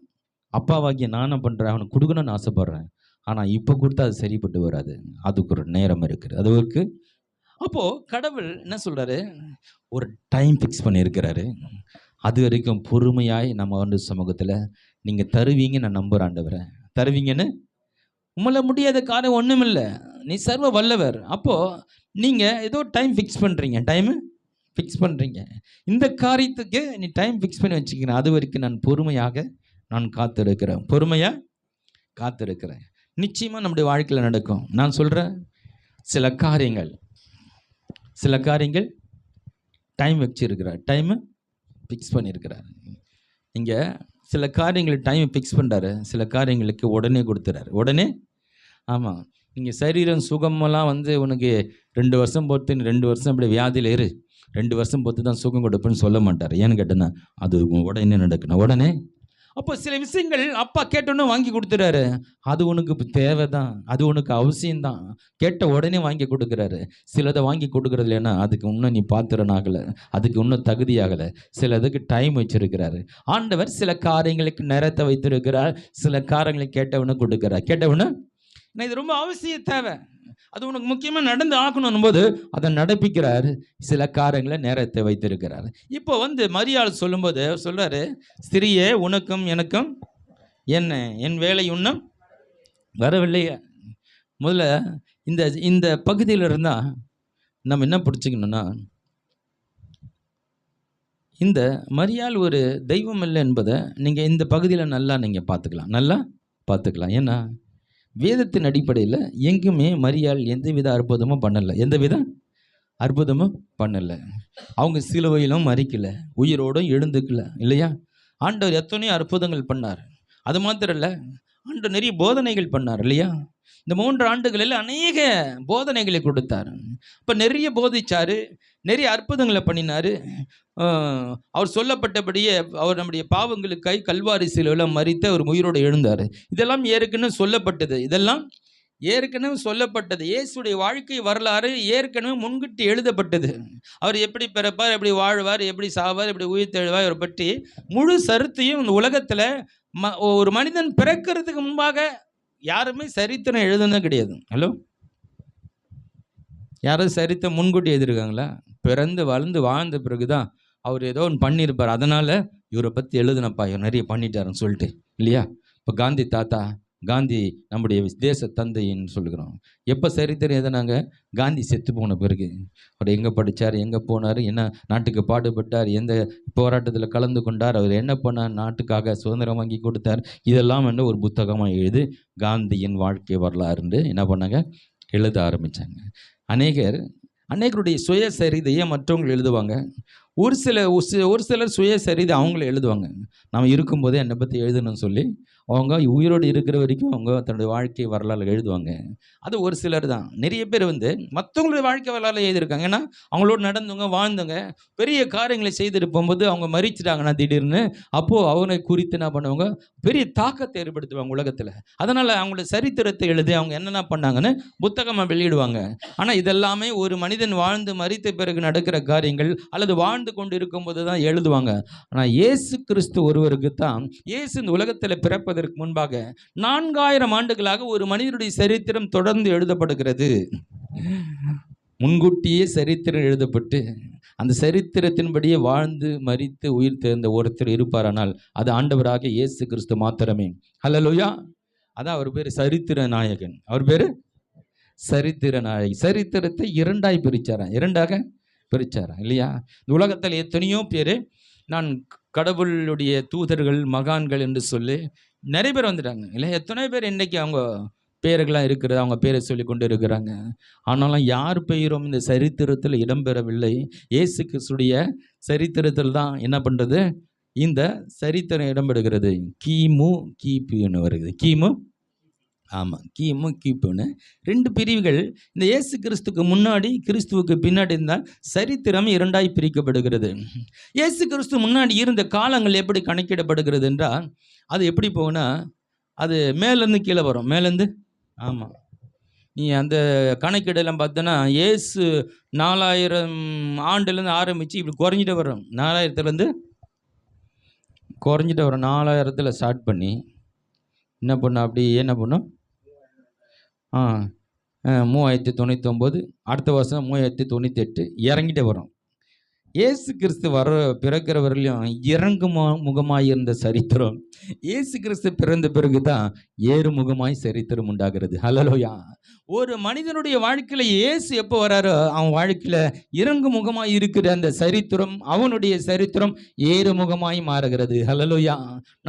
அப்பாவாகிய நானும் பண்ணுறேன், அவனுக்கு கொடுக்கணும்னு ஆசைப்பட்றேன். ஆனால் இப்போ கொடுத்தா அது சரிப்பட்டு வராது, அதுக்கு ஒரு நேரம் இருக்குது, அதுக்கு. அப்போது கடவுள் என்ன சொல்கிறாரு? ஒரு டைம் ஃபிக்ஸ் பண்ணியிருக்கிறாரு. அது வரைக்கும் பொறுமையாய் நம்ம வந்து சமூகத்தில் நீங்கள் தருவீங்க. நான் நம்புகிறேன் ஆண்டவரை, தருவீங்கன்னு. உங்களை முடியாத காரியம் ஒன்றும் இல்லை, நீ சர்வ வல்லவர். அப்போது நீங்கள் ஏதோ டைம் ஃபிக்ஸ் பண்ணுறீங்க, டைமு ஃபிக்ஸ் பண்ணுறீங்க. இந்த காரியத்துக்கு நீ டைம் ஃபிக்ஸ் பண்ணி வச்சுக்கிறேன். அது வரைக்கும் நான் பொறுமையாக நான் காத்திருக்கிறேன், பொறுமையாக காத்திருக்கிறேன். நிச்சயமாக நம்முடைய வாழ்க்கையில் நடக்கும். நான் சொல்கிறேன், சில காரியங்கள் டைம் வச்சுருக்கிறார், டைமு ஃபிக்ஸ் பண்ணியிருக்கிறார். இங்கே சில காரியங்களுக்கு டைம் ஃபிக்ஸ் பண்ணுறாரு, சில காரியங்களுக்கு உடனே கொடுத்துறாரு, உடனே. ஆமாம், நீங்கள் சரீரம் சுகமெல்லாம் வந்து உனக்கு 2 வருஷம் பொறுத்து, 2 வருஷம் இப்படி வியாதியில் 2 வருஷம் பொறுத்து தான் சுகம் கொடுப்பேன்னு சொல்ல மாட்டார். ஏன்னு கேட்டேன்னா அது உடனே நடக்கணும், உடனே. அப்போ சில விஷயங்கள் அப்பா கேட்டோன்னே வாங்கி கொடுத்துறாரு. அது உனக்கு தேவை தான், அது உனக்கு அவசியம்தான், கேட்ட உடனே வாங்கி கொடுக்குறாரு. சிலதை வாங்கி கொடுக்குறது இல்லைன்னா அதுக்கு இன்னும் நீ பாத்திரன் ஆகலை, அதுக்கு இன்னும் தகுதியாகலை. சிலதுக்கு டைம் வச்சிருக்கிறாரு ஆண்டவர். சில காரியங்களுக்கு நேரத்தை வைத்திருக்கிறார், சில காரியங்களை கேட்டவனு கொடுக்குறார். கேட்டவனு இது ரொம்ப அவசியம், தேவை, அது உனக்கு முக்கியமாக நடந்து ஆகணும் போது அதை நடப்பிக்கிறார். சில காரியங்களை நேரத்தை வைத்திருக்கிறார். இப்போ வந்து மரியாள் சொல்லும்போது சொல்றாரு, ஸ்திரியே உனக்கும் எனக்கும் என்ன, என் வேலை இன்னும் வரவில்லையே. முதல்ல இந்த பகுதியில் இருந்தால் நம்ம என்ன பிடிச்சிக்கணும்னா, இந்த மரியாள் ஒரு தெய்வம் இல்லை என்பதை நீங்கள் இந்த பகுதியில் நல்லா நீங்கள் பார்த்துக்கலாம். ஏன்னா வேதத்தின் அடிப்படையில் எங்குமே மரியாள் எந்தவித அற்புதமும் பண்ணலை, எந்தவித அற்புதமும் பண்ணலை. அவங்க சிலுவையிலும் மறிக்கலை, உயிரோடும் எழுந்துக்கல இல்லையா? ஆண்டவர் எத்தனையோ அற்புதங்கள் பண்ணார். அது மாத்திரம் இல்லை, ஆண்டவர் நிறைய போதனைகள் பண்ணார் இல்லையா? இந்த 3 ஆண்டுகளில் அநேக போதனைகளை கொடுத்தார். இப்போ நிறைய போதிச்சார், நிறைய அற்புதங்களை பண்ணினார். அவர் சொல்லப்பட்டபடியே அவர் நம்முடைய பாவங்களுக்காய் கல்வாரி சிலுவையில் மரித்து அவர் உயிரோடு எழுந்தார். இதெல்லாம் ஏற்கனவே சொல்லப்பட்டது. இயேசுடைய வாழ்க்கை வரலாறு ஏற்கனவே முன்கூட்டி எழுதப்பட்டது. அவர் எப்படி பிறப்பார், எப்படி வாழ்வார், எப்படி சாவார், எப்படி உயிர் தெழுவார், அவரை பற்றி முழு சருத்தையும் இந்த உலகத்தில் ஒரு மனிதன் பிறக்கிறதுக்கு முன்பாக யாருமே சரித்திரம் எழுதுனது கிடையாது. ஹலோ, யாரும் சரித்திரம் முன்கூட்டி எழுதிருக்காங்களா? பிறந்து வளர்ந்து வாழ்ந்த பிறகுதான் அவர் ஏதோ ஒன்று பண்ணியிருப்பார், அதனால் இவரை பற்றி எழுதுனப்பா, இவர் நிறைய பண்ணிட்டாருன்னு சொல்லிட்டு இல்லையா? இப்போ காந்தி தாத்தா காந்தி நம்முடைய தேச தந்தைன்னு சொல்லுகிறோம். எப்போ சரித்திரம் எதுனாங்க? காந்தி செத்து போன பிறகு. அவர் எங்கே படித்தார், எங்கே போனார், என்ன நாட்டுக்கு பாடுபட்டார், எந்த போராட்டத்தில் கலந்து கொண்டார், அவர் என்ன பண்ணார், நாட்டுக்காக சுதந்திரம் வாங்கி கொடுத்தார், இதெல்லாம் ஒரு புத்தகமாக எழுதி காந்தியின் வாழ்க்கை வரலாறுன்னு என்ன பண்ணாங்க, எழுத ஆரம்பித்தாங்க. அநேகருடைய சுயசரிதையை மற்றவங்க எழுதுவாங்க. ஒரு சிலர் சுயசரிதை அவங்கள எழுதுவாங்க. நம்ம இருக்கும்போதே என்னை பற்றி எழுதணும்னு சொல்லி அவங்க உயிரோடு இருக்கிற வரைக்கும் அவங்க தன்னுடைய வாழ்க்கை வரலாறு எழுதுவாங்க. அது ஒரு சிலர் தான். நிறைய பேர் மற்றவங்களுடைய வாழ்க்கை வரலாறு எழுதியிருக்காங்க. ஏன்னா அவங்களோடு நடந்தவங்க, வாழ்ந்தவங்க, பெரிய காரியங்களை செய்துட்டு போகும்போது அவங்க மறிச்சிட்டாங்கன்னா திடீர்னு, அப்போது அவனை குறித்து என்ன பண்ணுவாங்க, பெரிய தாக்கத்தை ஏற்படுத்துவாங்க உலகத்தில். அதனால் அவங்களோட சரித்திரத்தை எழுதி அவங்க என்னென்ன பண்ணாங்கன்னு புத்தகமாக வெளியிடுவாங்க. ஆனால் இதெல்லாமே ஒரு மனிதன் வாழ்ந்து மறித்த பிறகு நடக்கிற காரியங்கள் அல்லது வாழ்ந்து கொண்டு இருக்கும்போது தான் எழுதுவாங்க. ஆனால் இயேசு கிறிஸ்து ஒருவருக்கு தான், இயேசு இந்த உலகத்தில் பிறப்பதற்கு முன்பாக 4000 ஆண்டுகளாக ஒரு மனிதனுடைய சரித்திரம் தொடர்ந்து எழுதப்படுகிறது. முன்கூட்டியே சரித்திரம் எழுதப்பட்டு அந்த சரித்திரத்தின்படியே வாழ்ந்து மரித்து உயிர் தேர்ந்த ஒருத்தர் இருப்பாரானால் அது ஆண்டவராக இயேசு கிறிஸ்து மாத்திரமே. ஹல்லேலூயா. அதான் அவர் பேர் சரித்திர நாயகன். அவர் பேர் சரித்திர நாயகி. சரித்திரத்தை இரண்டாக பிரிச்சாராம் இல்லையா? இந்த உலகத்தில் எத்தனையோ பேர் நான் கடவுளுடைய தூதர்கள், மகான்கள் என்று சொல்லி நிறைய பேர் வந்துட்டாங்க இல்லை? எத்தனை பேர் இன்றைக்கி அவங்க பேர்களாக இருக்கிறது, அவங்க பேரை சொல்லி கொண்டு இருக்கிறாங்க. ஆனாலும் யார் பெயரும் இந்த சரித்திரத்தில் இடம்பெறவில்லை. இயேசு கிறிஸ்துடைய சரித்திரத்தில் தான் என்ன பண்ணுறது, இந்த சரித்திரம் இடம்பெறுகிறது. கிமு கிபின்னு வருது. கிமுன்னு 2 பிரிவுகள். இந்த இயேசு கிறிஸ்துக்கு முன்னாடி, கிறிஸ்துவுக்கு பின்னாடி இருந்தால் சரித்திரம் இரண்டாய் பிரிக்கப்படுகிறது. இயேசு கிறிஸ்து முன்னாடி இருந்த காலங்கள் எப்படி கணக்கிடப்படுகிறது என்றால், அது எப்படி போகுன்னா, அது மேலேருந்து கீழே வரும். மேலேருந்து நீ அந்த கணக்கீடெல்லாம் பார்த்தோன்னா இயேசு 4000 ஆண்டுலேருந்து ஆரம்பித்து இப்படி குறைஞ்சிட்டு வரும். 4000லேருந்து குறைஞ்சிட்டு வரும். 4000 ஸ்டார்ட் பண்ணி என்ன பண்ணும், அப்படி என்ன பண்ணும், 3099, அடுத்த வருஷம் 3098 இறங்கிட்டே வரும். இயேசு கிறிஸ்து பிறக்கிறவர்களையும் இறங்குமுகமாய் இருந்த சரித்திரம் இயேசு கிறிஸ்து பிறந்த பிறகு தான் ஏறுமுகமாய் சரித்திரம் உண்டாகிறது. ஹல்லேலூயா. ஒரு மனிதனுடைய வாழ்க்கையில் இயேசு எப்போ வராரோ அவன் வாழ்க்கையில் இறங்குமுகமாய் இருக்கிற அந்த சரித்திரம், அவனுடைய சரித்திரம் ஏறுமுகமாய் மாறுகிறது. ஹல்லேலூயா.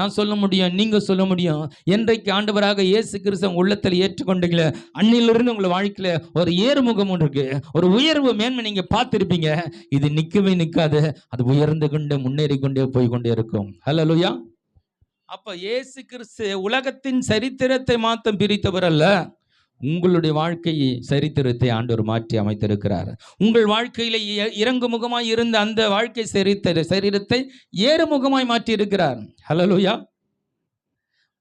நான் சொல்ல முடியும், நீங்கள் சொல்ல முடியும். என்றைக்கு ஆண்டவராக இயேசு கிறிஸ்து உள்ளத்தில் ஏற்றுக்கொண்டீங்களே, அன்னிலிருந்து உங்கள் வாழ்க்கையில் ஒரு ஏறுமுகம் ஒன்று இருக்கு, ஒரு உயர்வு மேன்மை நீங்கள் பார்த்துருப்பீங்க. இது நிற்காது, அது உயர்ந்து கொண்டு முன்னேறி கொண்டே போய் கொண்டே இருக்கும். ஹல்லேலூயா. அப்ப இயேசு கிறிஸ்து உலகத்தின் சரித்திரத்தை மாத்தம் பிரித்தவர் அல்ல, உங்களுடைய வாழ்க்கை சரித்திரத்தை ஆண்டவர் மாற்றி அமைத்திருக்கிறார். உங்கள் வாழ்க்கையில இறங்குமுகமாய் இருந்த அந்த வாழ்க்கை சரீரத்தை ஏறுமுகமாய் மாற்றி இருக்கிறார். ஹல்லேலூயா.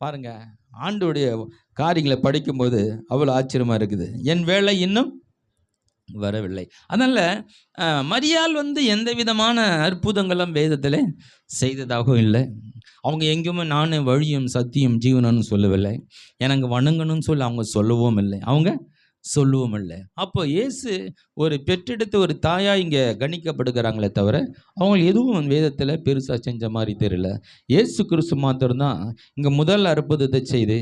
பாருங்க, ஆண்டவருடைய காரியங்களை படிக்கும்போது அவ்வளவு ஆச்சரியமா இருக்குது. என் வேலை இன்னும் வரவில்லை. அதனால் மரியாள் எந்த விதமான அற்புதங்களும் வேதத்தில் செய்ததாகவும் இல்லை. அவங்க எங்கேயுமே நான் வழியும் சத்தியம் ஜீவனம்னு சொல்லவில்லை. எனக்கு வணங்கணும்னு சொல்லி அவங்க சொல்லவும் இல்லை. அப்போ இயேசு ஒரு பெற்றெடுத்த ஒரு தாயாக இங்கே கணிக்கப்படுகிறாங்களே தவிர அவங்க எதுவும் வேதத்தில் பெருசாக செஞ்ச மாதிரி தெரியல. இயேசு கிறிஸ்து மாத்திரம்தான் இங்கே முதல் அற்புதத்தை செய்து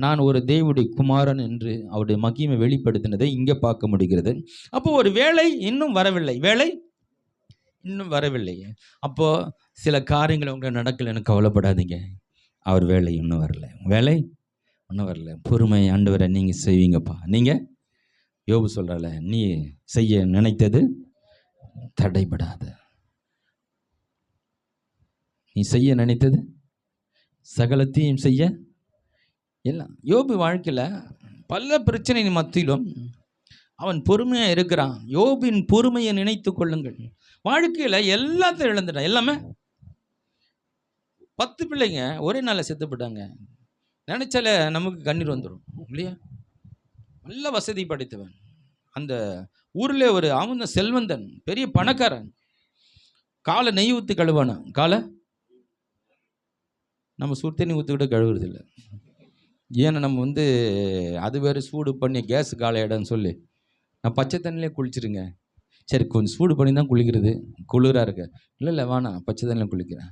நான் ஒரு தேவனுடைய குமாரன் என்று அவருடைய மகிமை வெளிப்படுத்தினதை இங்கே பார்க்க முடிகிறது. அப்போ ஒரு வேலை இன்னும் வரவில்லை. அப்போது சில காரியங்கள் அவங்க நடக்கலைன்னு கவலைப்படாதீங்க. அவர் வேலை இன்னும் வரல. பொறுமை ஆண்டவரை நீங்கள் செய்வீங்கப்பா. நீங்கள் யோபு சொல்கிறால, நீ செய்ய நினைத்தது தடைபடாது, நீ செய்ய நினைத்தது சகலத்தையும் செய்ய எல்லாம். யோபு வாழ்க்கையில் பல பிரச்சனை மத்தியிலும் அவன் பொறுமையாக இருக்கிறான். யோபின் பொறுமையை நினைத்து கொள்ளுங்கள். வாழ்க்கையில் எல்லாத்தையும் இழந்துட்டான். எல்லாமே 10 பிள்ளைங்க ஒரே நாளில் செத்து போட்டாங்க. நினைச்சால நமக்கு கண்ணீர் வந்துடும் இல்லையா? நல்ல வசதி படைத்தவன், அந்த ஊரில் அவன் செல்வந்தன், பெரிய பணக்காரன். காலை நெய் ஊற்றி கழுவானா? காலை நம்ம சுடு தண்ணி ஊற்றிக்கிட்ட கழுவுறது இல்லை. ஏன்னா நம்ம அது வேறு சூடு பண்ணி கேஸ் காலை இடம்னு சொல்லி நான் பச்சை தண்ணியிலே குளிச்சிருங்க. சரி, கொஞ்சம் சூடு பண்ணி தான் குளிக்கிறது, குளிராக இருக்கு. இல்லை வேணாம், பச்சை தண்ணியில் குளிக்கிறேன்.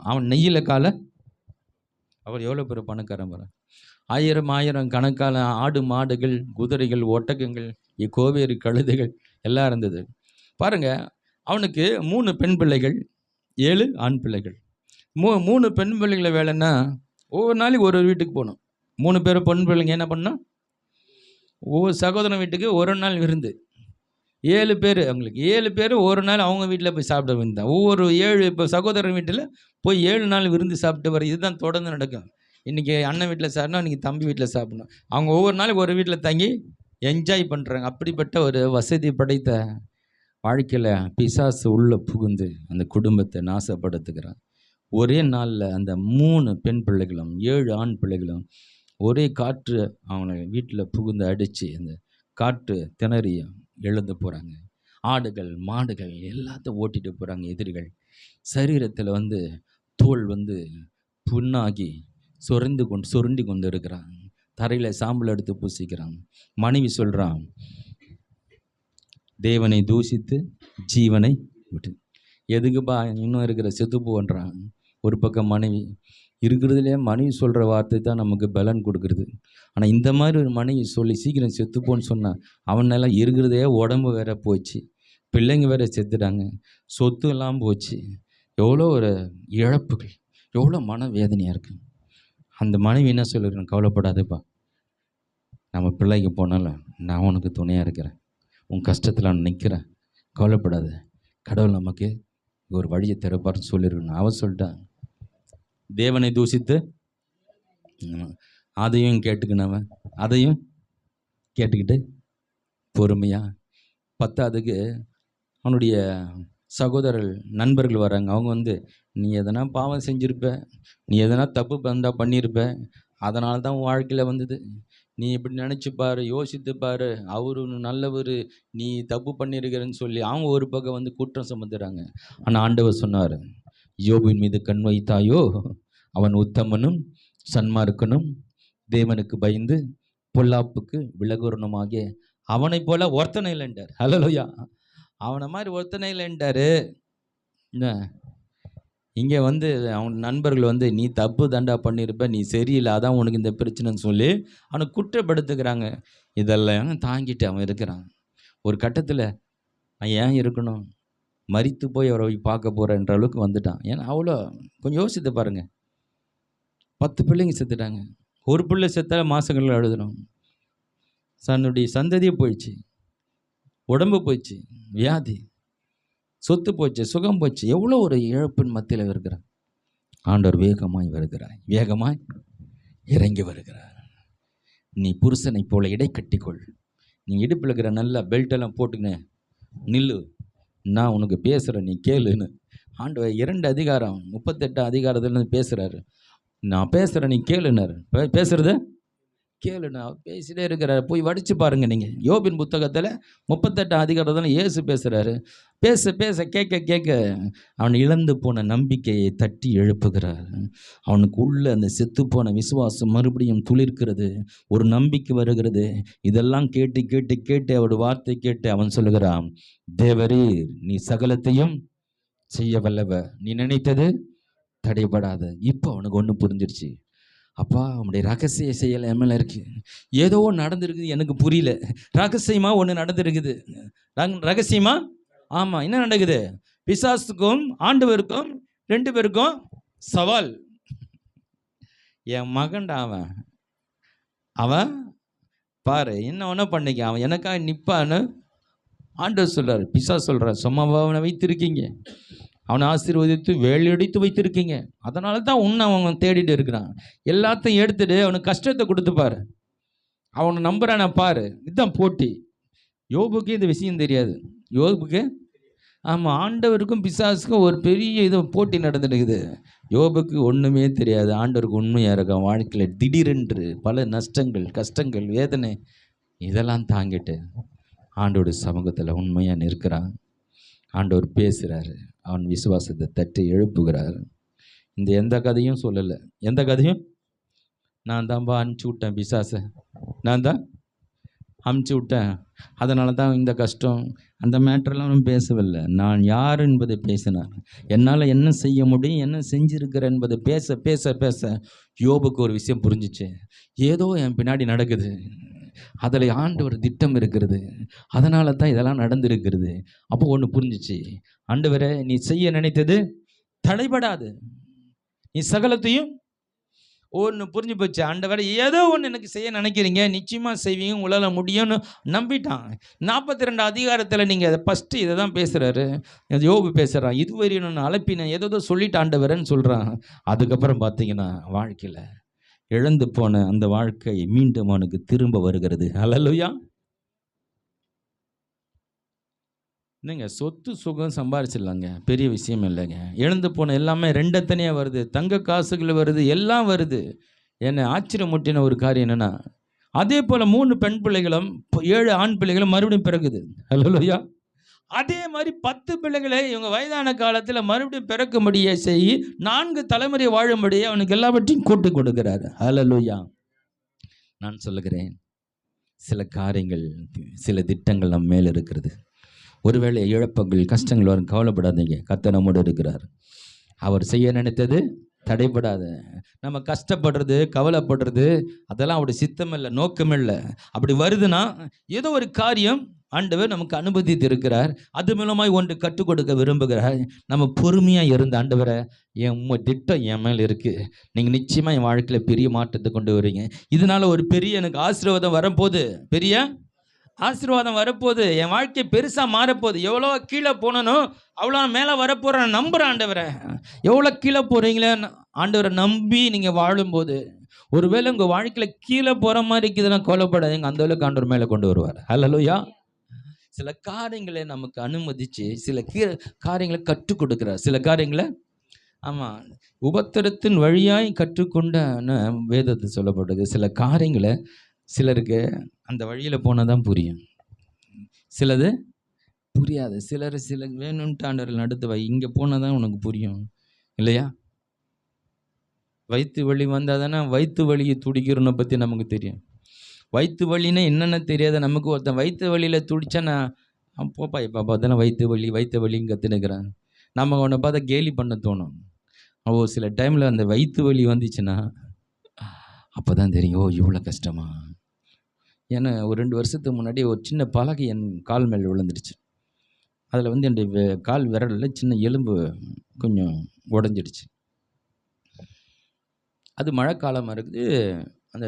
அவன் நெய்யில் காலை, அவர் எவ்வளோ பேர் பணக்காரன் பாரு. ஆயிரம் கணக்கான ஆடு மாடுகள், குதிரைகள், ஒட்டகங்கள், கோவேறு கழுதைகள் எல்லாம் இருந்தது. பாருங்க, அவனுக்கு 3 பெண் பிள்ளைகள், 7 ஆண் பிள்ளைகள். 3 பெண் பிள்ளைகளை வேலைன்னா ஒவ்வொரு நாளைக்கு ஒரு வீட்டுக்கு போகணும். 3 பேர் பெண் பிள்ளைங்க என்ன பண்ணணும், ஒவ்வொரு சகோதரன் வீட்டுக்கு ஒரு நாள் விருந்து. 7 பேர், அவங்களுக்கு 7 பேர் ஒரு நாள் அவங்க வீட்டில் போய் சாப்பிட வேண்டியதான். ஒவ்வொரு 7 இப்போ சகோதரன் வீட்டில் போய் 7 நாள் விருந்து சாப்பிட்டு வர, இதுதான் தொடர்ந்து நடக்கும். இன்றைக்கி அண்ணன் வீட்டில் சாப்பிடணும், இன்றைக்கி தம்பி வீட்டில் சாப்பிடணும். அவங்க ஒவ்வொரு நாளைக்கு ஒரு வீட்டில் தங்கி என்ஜாய் பண்ணுறாங்க. அப்படிப்பட்ட ஒரு வசதி படைத்த வாழ்க்கையில் பிசாசு உள்ளே புகுந்து அந்த குடும்பத்தை நாசப்படுத்துகிறான். ஒரே நாளில் அந்த 3 பெண் பிள்ளைகளும் 7 ஆண் பிள்ளைகளும் ஒரே காற்று அவனை வீட்டில் புகுந்து அடித்து அந்த காற்று திணறி எழுந்து போகிறாங்க. ஆடுகள் மாடுகள் எல்லாத்தையும் ஓட்டிகிட்டு போகிறாங்க எதிரிகள். சரீரத்தில் தோல் புண்ணாகி சுருண்டி கொண்டு இருக்கிறான். தரையில் சாம்பல் எடுத்து பூசிக்கிறான். மனைவி சொல்கிறான், தேவனை தூஷித்து ஜீவனை விட்டு. எதுக்குப்பா இன்னும் இருக்கிற செத்து போன்றான். ஒரு பக்கம் மனைவி இருக்கிறதுலே மனைவி சொல்கிற வார்த்தை தான் நமக்கு பலன் கொடுக்குறது. ஆனால் இந்த மாதிரி ஒரு மனைவி சொல்லி சீக்கிரம் செத்துப்போன்னு சொன்னான். அவனெல்லாம் இருக்கிறதே உடம்பு வேற போச்சு, பிள்ளைங்க வேற செத்துட்டாங்க, சொத்து எல்லாம் போச்சு. எவ்வளோ ஒரு இழப்புகள், எவ்வளோ மன வேதனையாக இருக்குது. அந்த மனைவி என்ன சொல்லிடுறேன், கவலைப்படாதப்பா, நம்ம பிள்ளைக்கு போனாலும் நான் உனக்கு துணையாக இருக்கிறேன், உன் கஷ்டத்தில் நான் நிற்கிறேன், கவலைப்படாத, கடவுள் நமக்கு ஒரு வழியை திறப்பார்னு சொல்லியிருக்கணும். அவன் சொல்லிட்டான். தேவனை தூஷித்து அதையும் கேட்டுக்கினவன் அதையும் கேட்டுக்கிட்டு பொறுமையாக. 10ஆவதுக்கு அவனுடைய சகோதரர்கள் நண்பர்கள் வராங்க. அவங்க நீ எதனா பாவம் செஞ்சுருப்ப, நீ எதனா தப்பு பண்ணியிருப்ப, அதனால தான் உன் வாழ்க்கையில் வந்தது, நீ இப்படி நினச்சி பாரு, யோசித்து பாரு, அவரு நல்லவர், நீ தப்பு பண்ணியிருக்கிறன்னு சொல்லி அவங்க ஒரு பக்கம் குற்றம் சுமத்துறாங்க. ஆனால் ஆண்டவர் சொன்னார், யோபின் மீது கண் வைத்தாயோ, அவன் உத்தமனும் சன்மார்க்கனும் தேவனுக்கு பயந்து பொல்லாப்புக்கு விலகுறனுமாகிய அவனை போல ஒருத்தனை இல்லைன்றார். ஹல்லேலூயா. அவனை மாதிரி ஒருத்தனை இல்லைன்றாரு. இங்கே அவன் நண்பர்கள் நீ தப்பு தண்டா பண்ணியிருப்ப, நீ சரியில்லை, அதான் உனக்கு இந்த பிரச்சனைன்னு சொல்லி அவனை குற்றப்படுத்துக்கிறாங்க. இதெல்லாம் தாங்கிட்டு அவன் இருக்கிறான். ஒரு கட்டத்தில் நான் ஏன் இருக்கணும், மரித்து போய் அவரை பார்க்க போகிறேன்ற அளவுக்கு வந்துட்டான். ஏன்னா அவ்வளோ கொஞ்சம் யோசித்து பாருங்கள், 10 பிள்ளைங்க செத்துட்டாங்க. ஒரு பிள்ளை செத்தா மாதங்கள் எழுதணும். தன்னுடைய சந்ததியே போயிடுச்சு, உடம்பு போயிடுச்சு, வியாதி, சொத்து போச்சு, சுகம் போச்சு, எவ்வளோ ஒரு இழப்பின் மத்தியில் இருக்கிறார். ஆண்டவர் வேகமாய் வருகிறார், வேகமாய் இறங்கி வருகிறார். நீ புருஷனை போல இடை கட்டிக்கொள், நீ இடுப்பில் இருக்கிற நல்லா பெல்ட்டெல்லாம் போட்டுக்கினே நில்லு, நான் உனக்கு பேசுகிறேன், நீ கேளுன்னு ஆண்டவர் 2 அதிகாரம் 38 அதிகாரத்துலேருந்து பேசுகிறாரு. நான் பேசுகிறேன், நீ கேளுனார். பேசுகிறத கேளுண்ணா, பேசிட்டே இருக்கிறார். போய் வடித்து பாருங்கள் நீங்கள். யோபின் புத்தகத்தில் 38 அதிகாரத்தில் இயேசு பேசுகிறாரு. பேச பேச கேட்க கேட்க அவன் இழந்து போன நம்பிக்கையை தட்டி எழுப்புகிறார். அவனுக்கு உள்ள அந்த செத்துப்போன விசுவாசம் மறுபடியும் துளிர்க்கிறது, ஒரு நம்பிக்கை வருகிறது. இதெல்லாம் கேட்டு கேட்டு கேட்டு அவருடைய வார்த்தை கேட்டு அவன் சொல்லுகிறான், தேவரீர் நீ சகலத்தையும் செய்ய வல்லவர், நீ நினைத்தது தடைபடாத. இப்போ அவனுக்கு ஒன்று புரிஞ்சிருச்சு, அப்பா உங்களுடைய ரகசிய செயல் என் மேலே இருக்குது, ஏதோ நடந்துருக்குது, எனக்கு புரியல, ரகசியமாக ஒன்று நடந்துருக்குது. ரகசியமா? ஆமாம். என்ன நடக்குது? பிசாசுக்கும் ஆண்டவருக்கும் 2 பேருக்கும் சவால். என் மகன்டா அவன் பாரு என்ன ஒன்றா பண்ணிக்க, அவன் எனக்காக நிற்பான்னு ஆண்டவர் சொல்கிறார். பிசாசு சொல்கிறார், சும்மாவா அவனை வைத்திருக்கீங்க, அவனை ஆசீர்வதித்து வேலையடித்து வைத்திருக்கீங்க, அதனால தான் உன்னை அவன் தேடிட்டு இருக்கிறான். எல்லாத்தையும் எடுத்துட்டு அவனுக்கு கஷ்டத்தை கொடுத்துப்பாரு, அவனை நம்புறான பாரு. இதுதான் போட்டி. யோபுக்கு இந்த விஷயம் தெரியாது. யோபுக்கு ஆமாம், ஆண்டவருக்கும் பிசாசுக்கும் ஒரு பெரிய இது போட்டி நடந்துடுக்குது. யோபுக்கு ஒன்றுமே தெரியாது. ஆண்டவருக்கு உண்மையாக இருக்கான். வாழ்க்கையில் திடீரென்று பல நஷ்டங்கள், கஷ்டங்கள், வேதனை இதெல்லாம் தாங்கிட்டு ஆண்டோட சமூகத்தில் உண்மையாக நிற்கிறான். ஆண்டவர் பேசுகிறாரு, அவன் விசுவாசத்தை தட்டி எழுப்புகிறார். இந்த எந்த கதையும் சொல்லலை. எந்த கதையும் நான் தான்ப்பா அனுப்பிச்சி விட்டேன் பிசாசை, நான் தான் அமுச்சு விட்டேன், அதனால தான் இந்த கஷ்டம், அந்த மேட்டர்லாம் அவன் பேசவில்லை. நான் யார் என்பதை பேசினார். என்னால் என்ன செய்ய முடியும், என்ன செஞ்சிருக்கிறேன் என்பதை பேச பேச பேச யோபுக்கு ஒரு விஷயம் புரிஞ்சிச்சு. ஏதோ என் பின்னாடி நடக்குது, அதில் ஆண்டவர் திட்டம் இருக்கிறது, அதனால தான் இதெல்லாம் நடந்திருக்கிறது. அப்போ ஒன்று புரிஞ்சிச்சு, ஆண்டவரே நீ செய்ய நினைத்தது தடைபடாது, நீ சகலத்தையும் ஒன்று புரிஞ்சு போச்சு. ஆண்டவர் ஏதோ ஒன்று எனக்கு செய்ய நினைக்கிறீங்க, நிச்சயமாக செய்வீங்க, உங்களால் முடியும்னு நம்பிட்டான். 42 அதிகாரத்தில் நீங்கள் ஃபஸ்ட்டு இதை தான் பேசுகிறாரு யோபு பேசுகிறான். இதுவரை நான் அழைப்பினேன், ஏதோ சொல்லிட்டு ஆண்டவரன்னு சொல்கிறான். அதுக்கப்புறம் பார்த்தீங்கன்னா வாழ்க்கையில் இழந்து போன அந்த வாழ்க்கை மீண்டும் அவனுக்கு திரும்ப வருகிறது. அல்லேலூயா. என்னங்க சொத்து சுகம் சம்பாரிச்சிடலாங்க, பெரிய விஷயம் இல்லைங்க. இழந்து போன எல்லாமே ரெண்டத்தனையாக வருது, தங்க காசுகள் வருது, எல்லாம் வருது. என்னை ஆச்சரியமூட்டின ஒரு காரியம் என்னென்னா, அதே போல் 3 பெண் பிள்ளைகளும் 7 ஆண் பிள்ளைகளும் மறுபடியும் பிறகுது. அல்லேலூயா. அதே மாதிரி 10 பிள்ளைகளை இவங்க வயதான காலத்தில் மறுபடியும் பிறக்கும்படியே செய்ய 4 தலைமுறை வாழும்படியே அவனுக்கு எல்லாவற்றையும் கூட்டு கொடுக்கிறாரு. அல்லேலூயா. நான் சொல்லுகிறேன், சில காரியங்கள், சில திட்டங்கள் நம்ம மேல் இருக்கிறது. ஒருவேளை இழப்புகள், கஷ்டங்கள் வரும், கவலைப்படாதீங்க, கர்த்தர் நம்மோடு இருக்கிறார். அவர் செய்ய நினைத்தது தடைபடாது. நம்ம கஷ்டப்படுறது, கவலைப்படுறது, அதெல்லாம் அவருடைய சித்தம் இல்லை, நோக்கம் இல்லை. அப்படி வருதுன்னா ஏதோ ஒரு காரியம் ஆண்டவர் நமக்கு அனுமதித்து இருக்கிறார், அது மூலமாய் ஒன்று கற்றுக் கொடுக்க விரும்புகிறார். நம்ம பொறுமையாக இருந்த, ஆண்டவரை என் திட்டம் என் மேலே இருக்குது, நீங்கள் நிச்சயமாக என் வாழ்க்கையில் பெரிய மாற்றத்தை கொண்டு வரீங்க, இதனால் ஒரு பெரிய எனக்கு ஆசீர்வாதம் வரப்போகுது, பெரிய ஆசீர்வாதம் வரப்போகுது, என் வாழ்க்கை பெருசாக மாறப்போகுது, எவ்வளோ கீழே போனனோ அவ்வளோ மேலே வரப்போகிறேன் நம்புகிறேன். ஆண்டவரை எவ்வளோ கீழே போகிறீங்களே ஆண்டவரை நம்பி நீங்கள் வாழும்போது, ஒருவேளை உங்கள் வாழ்க்கையில் கீழே போகிற மாதிரி இருக்குதுன்னா கவலைப்படாதீங்க, அந்த அளவுக்கு ஆண்டவர் மேலே கொண்டு வருவார். அல்லேலூயா. சில காரியங்களை நமக்கு அனுமதித்து சில காரியங்களை கற்றுக் கொடுக்குறார். சில காரியங்களை ஆமாம் உபத்திரத்தின் வழியாய் கற்றுக்கொண்ட வேதத்தை சொல்லப்படுது. சில காரியங்களை சிலருக்கு அந்த வழியில் போனால் தான் புரியும், சிலது புரியாது. சிலர் வேணும்ன்ட்டு ஆண்டவர்கள் நடத்துவா, இங்கே போனால் தான் உனக்கு புரியும் இல்லையா. வயிற்று வலி வந்தால் தானே வயிற்று வலியை துடிக்கிறோன்னு பற்றி நமக்கு தெரியும். வயிற்று வலின்னா என்னென்ன தெரியாத நமக்கு. ஒருத்தன் வயிற்று வலியில் துடிச்சா நான் போப்பா இப்போ பார்த்தா வயிற்று வலின்னு கற்றுனுக்கிறேன், நம்ம அவனை பார்த்தா கேலி பண்ண தோணும். சில டைமில் அந்த வயிற்று வலி வந்துச்சுன்னா அப்போ தான் தெரியும், இவ்வளோ கஷ்டமா. ஏன்னா ஒரு 2 வருஷத்துக்கு முன்னாடி ஒரு சின்ன பலகை என் கால் மேல் விழுந்துடுச்சு. அதில் என்னுடைய கால் விரலில் சின்ன எலும்பு கொஞ்சம் உடஞ்சிடுச்சு. அது மழை காலமாக இருக்குது. அந்த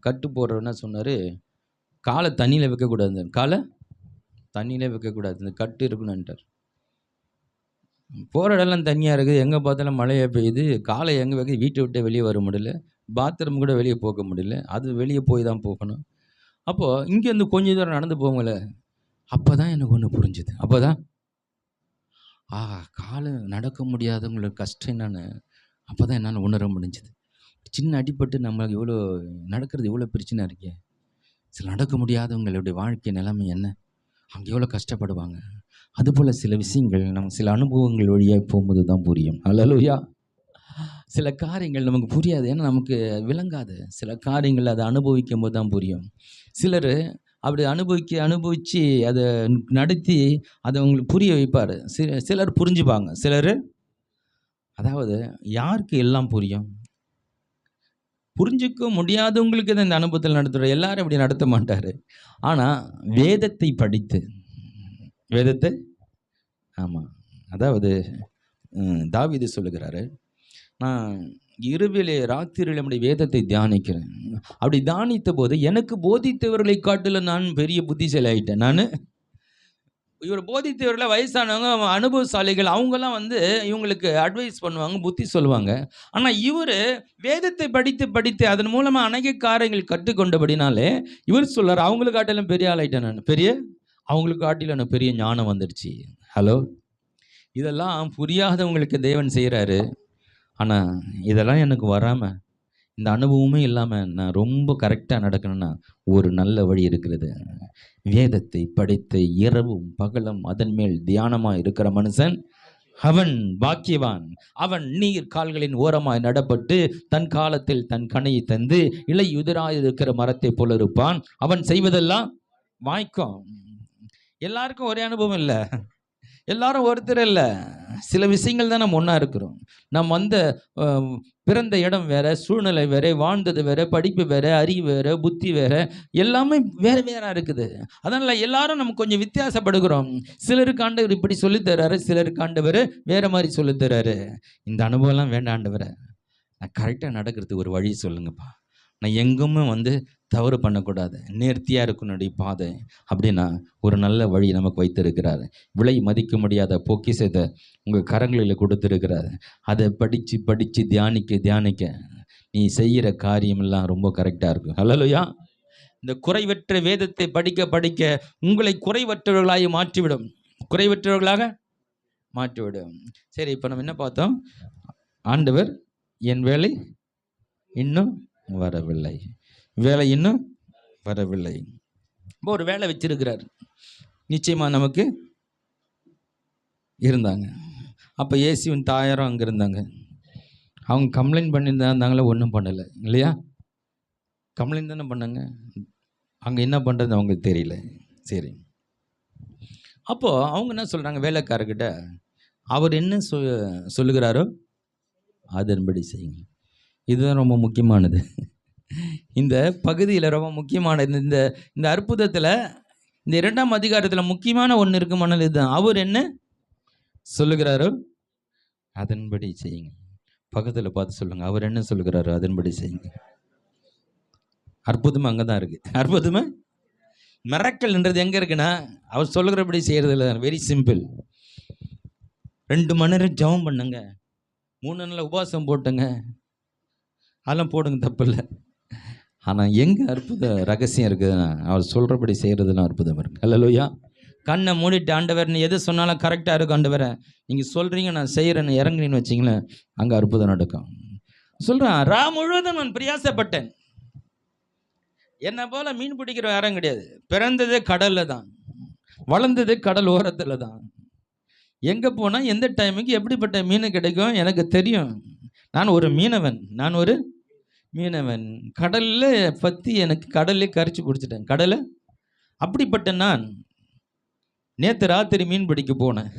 கட்டு போடுறவன்னா சொன்னார், காலை தண்ணியில் வைக்கக்கூடாது, காலை தண்ணியிலே வைக்கக்கூடாது, இந்த கட்டு இருக்கணுன்ட்டார். போகிற இடம்லாம் தண்ணியாக இருக்குது, எங்கே பார்த்தாலும் மழையாக பெய்யுது, காலை எங்கே வைக்க, வீட்டை விட்டு வெளியே வர முடியல, பாத்ரூம் கூட வெளியே போக முடியல, அது வெளியே போய் தான் போகணும். அப்போது இங்கேருந்து கொஞ்சம் தூரம் நடந்து போங்களே, அப்போ தான் எனக்கு ஒன்று புரிஞ்சுது. அப்போ தான் காலை நடக்க முடியாதவங்களுக்கு கஷ்டம் என்னன்னு அப்போ தான் என்னால் உணர முடிஞ்சுது. சின்ன அடிப்பட்டு நம்மளுக்கு எவ்வளோ நடக்கிறது, எவ்வளோ பிரச்சனை இருக்கே. சில நடக்க முடியாதவங்களுடைய வாழ்க்கை நிலைமை என்ன, அவங்க எவ்வளோ கஷ்டப்படுவாங்க. அதுபோல் சில விஷயங்கள் நம்ம சில அனுபவங்கள் வழியாக போகும்போது தான் புரியும். அல்லேலூயா. சில காரியங்கள் நமக்கு புரியாது, ஏன்னா நமக்கு விளங்காது. சில காரியங்கள் அதை அனுபவிக்கும் போது தான் புரியும். சிலர் அப்படி அனுபவித்து அதை நடத்தி அதை அவங்களுக்கு புரிய வைப்பார். சிலர் புரிஞ்சுப்பாங்க. சிலர், அதாவது யாருக்கு எல்லாம் புரியும், புரிஞ்சிக்க முடியாதவங்களுக்கு தான் இந்த அனுபவத்தில் நடத்துகிறார். எல்லாரும் அப்படி நடத்த மாட்டார். ஆனால் வேதத்தை படித்து, வேதத்தை ஆமாம், அதாவது தாவீது சொல்லுகிறாரு, நான் இரவிலே ராத்திரியில் நம்முடைய வேதத்தை தியானிக்கிறேன். அப்படி தியானித்த போது எனக்கு போதித்தவர்களை காட்டில நான் பெரிய புத்திசாலி ஆகிட்டேன். நான் இவர் போதித்தவர்களை வயசானவங்க, அனுபவசாலிகள், அவங்கெல்லாம் இவங்களுக்கு அட்வைஸ் பண்ணுவாங்க, புத்தி சொல்லுவாங்க. ஆனால் இவர் வேதத்தை படித்து படித்து அதன் மூலமாக அநேக காரியங்கள் கற்றுக்கொண்டபடினாலே இவர் சொல்கிறார், அவங்களுக்கு காட்டிலும் பெரிய ஆளாயிட்டேன் நான், அவங்களுக்கு காட்டிலும் எனக்கு பெரிய ஞானம் வந்துடுச்சு. ஹலோ, இதெல்லாம் புரியாதவங்களுக்கு தேவன் செய்கிறாரு. ஆனால் இதெல்லாம் எனக்கு வராமல், இந்த அனுபவமே இல்லாமல் நான் ரொம்ப கரெக்டாக நடக்கணும்னா ஒரு நல்ல வழி இருக்கிறது. வேதத்தை படித்து இரவும் பகலும் அதன் மேல் தியானமாக இருக்கிற மனுஷன் அவன் பாக்கியவான். அவன் நீர் கால்களின் ஓரமாய் நடப்பட்டு தன் காலத்தில் தன் கனியை தந்து இலையுதிராயிருக்கிற மரத்தை போல இருப்பான். அவன் செய்வதெல்லாம் வாய்க்கும். எல்லாருக்கும் ஒரே அனுபவம் இல்லை, எல்லாரும் ஒருத்தர் இல்லை. சில விஷயங்கள் தான் நம்ம ஒன்றா இருக்கிறோம். நம்ம வந்த பிறந்த இடம் வேற, சூழ்நிலை வேற, வாழ்ந்தது வேற, படிப்பு வேற, அறிவு வேற, புத்தி வேற, எல்லாமே வேற வேற இருக்குது. அதனால எல்லாரும் நம்ம கொஞ்சம் வித்தியாசப்படுகிறோம். சிலருக்கு ஆண்டவர் இப்படி சொல்லித்தராரு, சிலருக்கு ஆண்டவர் வேற மாதிரி சொல்லித்தராரு. இந்த அனுபவம்லாம் வேண்டாம் ஆண்டவரை, நான் கரெக்டாக நடக்கிறதுக்கு ஒரு வழி சொல்லுங்கப்பா. நான் எங்குமே தவறு பண்ணக்கூடாது, நேர்த்தியாக இருக்கணுடைய பாதை அப்படின்னா ஒரு நல்ல வழி நமக்கு வைத்திருக்கிறார். விலை மதிக்க முடியாத பொக்கிஷத்தை உங்கள் கரங்களில் கொடுத்துருக்கிறார். அதை படித்து படித்து தியானிக்க நீ செய்கிற காரியமெல்லாம் ரொம்ப கரெக்டாக இருக்கும். அல்லேலூயா. இந்த குறைவற்ற வேதத்தை படிக்க உங்களை குறைவற்றவர்களாக மாற்றிவிடும். சரி, இப்போ நம்ம என்ன பார்த்தோம்? ஆண்டவர் என் வேலை இன்னும் வரவில்லை. இப்போ ஒரு வேலை வச்சிருக்கிறார். நிச்சயமா நமக்கு இருந்தாங்க. அப்போ இயேசுவின் தாயாரும் அங்கே இருந்தாங்க. அவங்க கம்ப்ளைண்ட் பண்ணியிருந்தாங்களே, ஒன்றும் பண்ணலை இல்லையா? கம்ப்ளைண்ட் தானே பண்ணாங்க. அங்கே என்ன பண்ணுறது அவங்களுக்கு தெரியல. சரி, அப்போது அவங்க என்ன சொல்கிறாங்க வேலைக்காரர்கிட்ட? அவர் என்ன சொல்லுகிறாரோ அதன்படி செய்யுங்க. இதுதான் ரொம்ப முக்கியமானது. இந்த பகுதியில் ரொம்ப முக்கியமானது. இந்த அற்புதத்தில், இந்த 2ஆம் அதிகாரத்தில் முக்கியமான ஒன்று இருக்குமானது இதுதான். அவர் என்ன சொல்லுகிறாரோ அதன்படி செய்யுங்க. பக்கத்தில் பார்த்து சொல்லுங்க, அவர் என்ன சொல்லுகிறாரோ அதன்படி செய்யுங்க. அற்புதமாக அங்கே தான் இருக்குது. அற்புதமாக மிரக்கல்ன்றது எங்கே இருக்குன்னா, அவர் சொல்லுகிறபடி செய்கிறதில்ல. Very simple. 2 மணி நேரம் ஜெபம் பண்ணுங்க, 3 நாள் உபவாசம் போட்டுங்க, அதெல்லாம் போடுங்க, தப்பு இல்லை. ஆனால் எங்கே அற்புத ரகசியம் இருக்குதுன்னா, அவர் சொல்கிறபடி செய்கிறதுலாம் அற்புதம் இருக்குது. அல்லேலூயா. கண்ணை மூடிட்டு ஆண்டவர் நீ எது சொன்னாலும் கரெக்டாக இருக்கும் ஆண்டவரை, நீங்கள் சொல்கிறீங்க நான் செய்கிறேன்னு இறங்குனீன்னு வச்சிங்களேன், அங்கே அற்புதம் நடக்கும். சொல்கிறேன், ரா முழுவதும் நான் பிரயாசப்பட்டேன். என்னை போல் மீன் பிடிக்கிற யாரும் கிடையாது. பிறந்தது கடலில் தான், வளர்ந்தது கடல் ஓரத்தில் தான். எங்கே போனால் எந்த டைமுக்கு எப்படிப்பட்ட மீன் கிடைக்கும் எனக்கு தெரியும். நான் ஒரு மீனவன். கடலில் பற்றி எனக்கு கடல்லே கரைச்சி குடிச்சிட்டேன். கடலை அப்படிப்பட்ட நான் நேற்று ராத்திரி மீன் பிடிக்க போனேன்.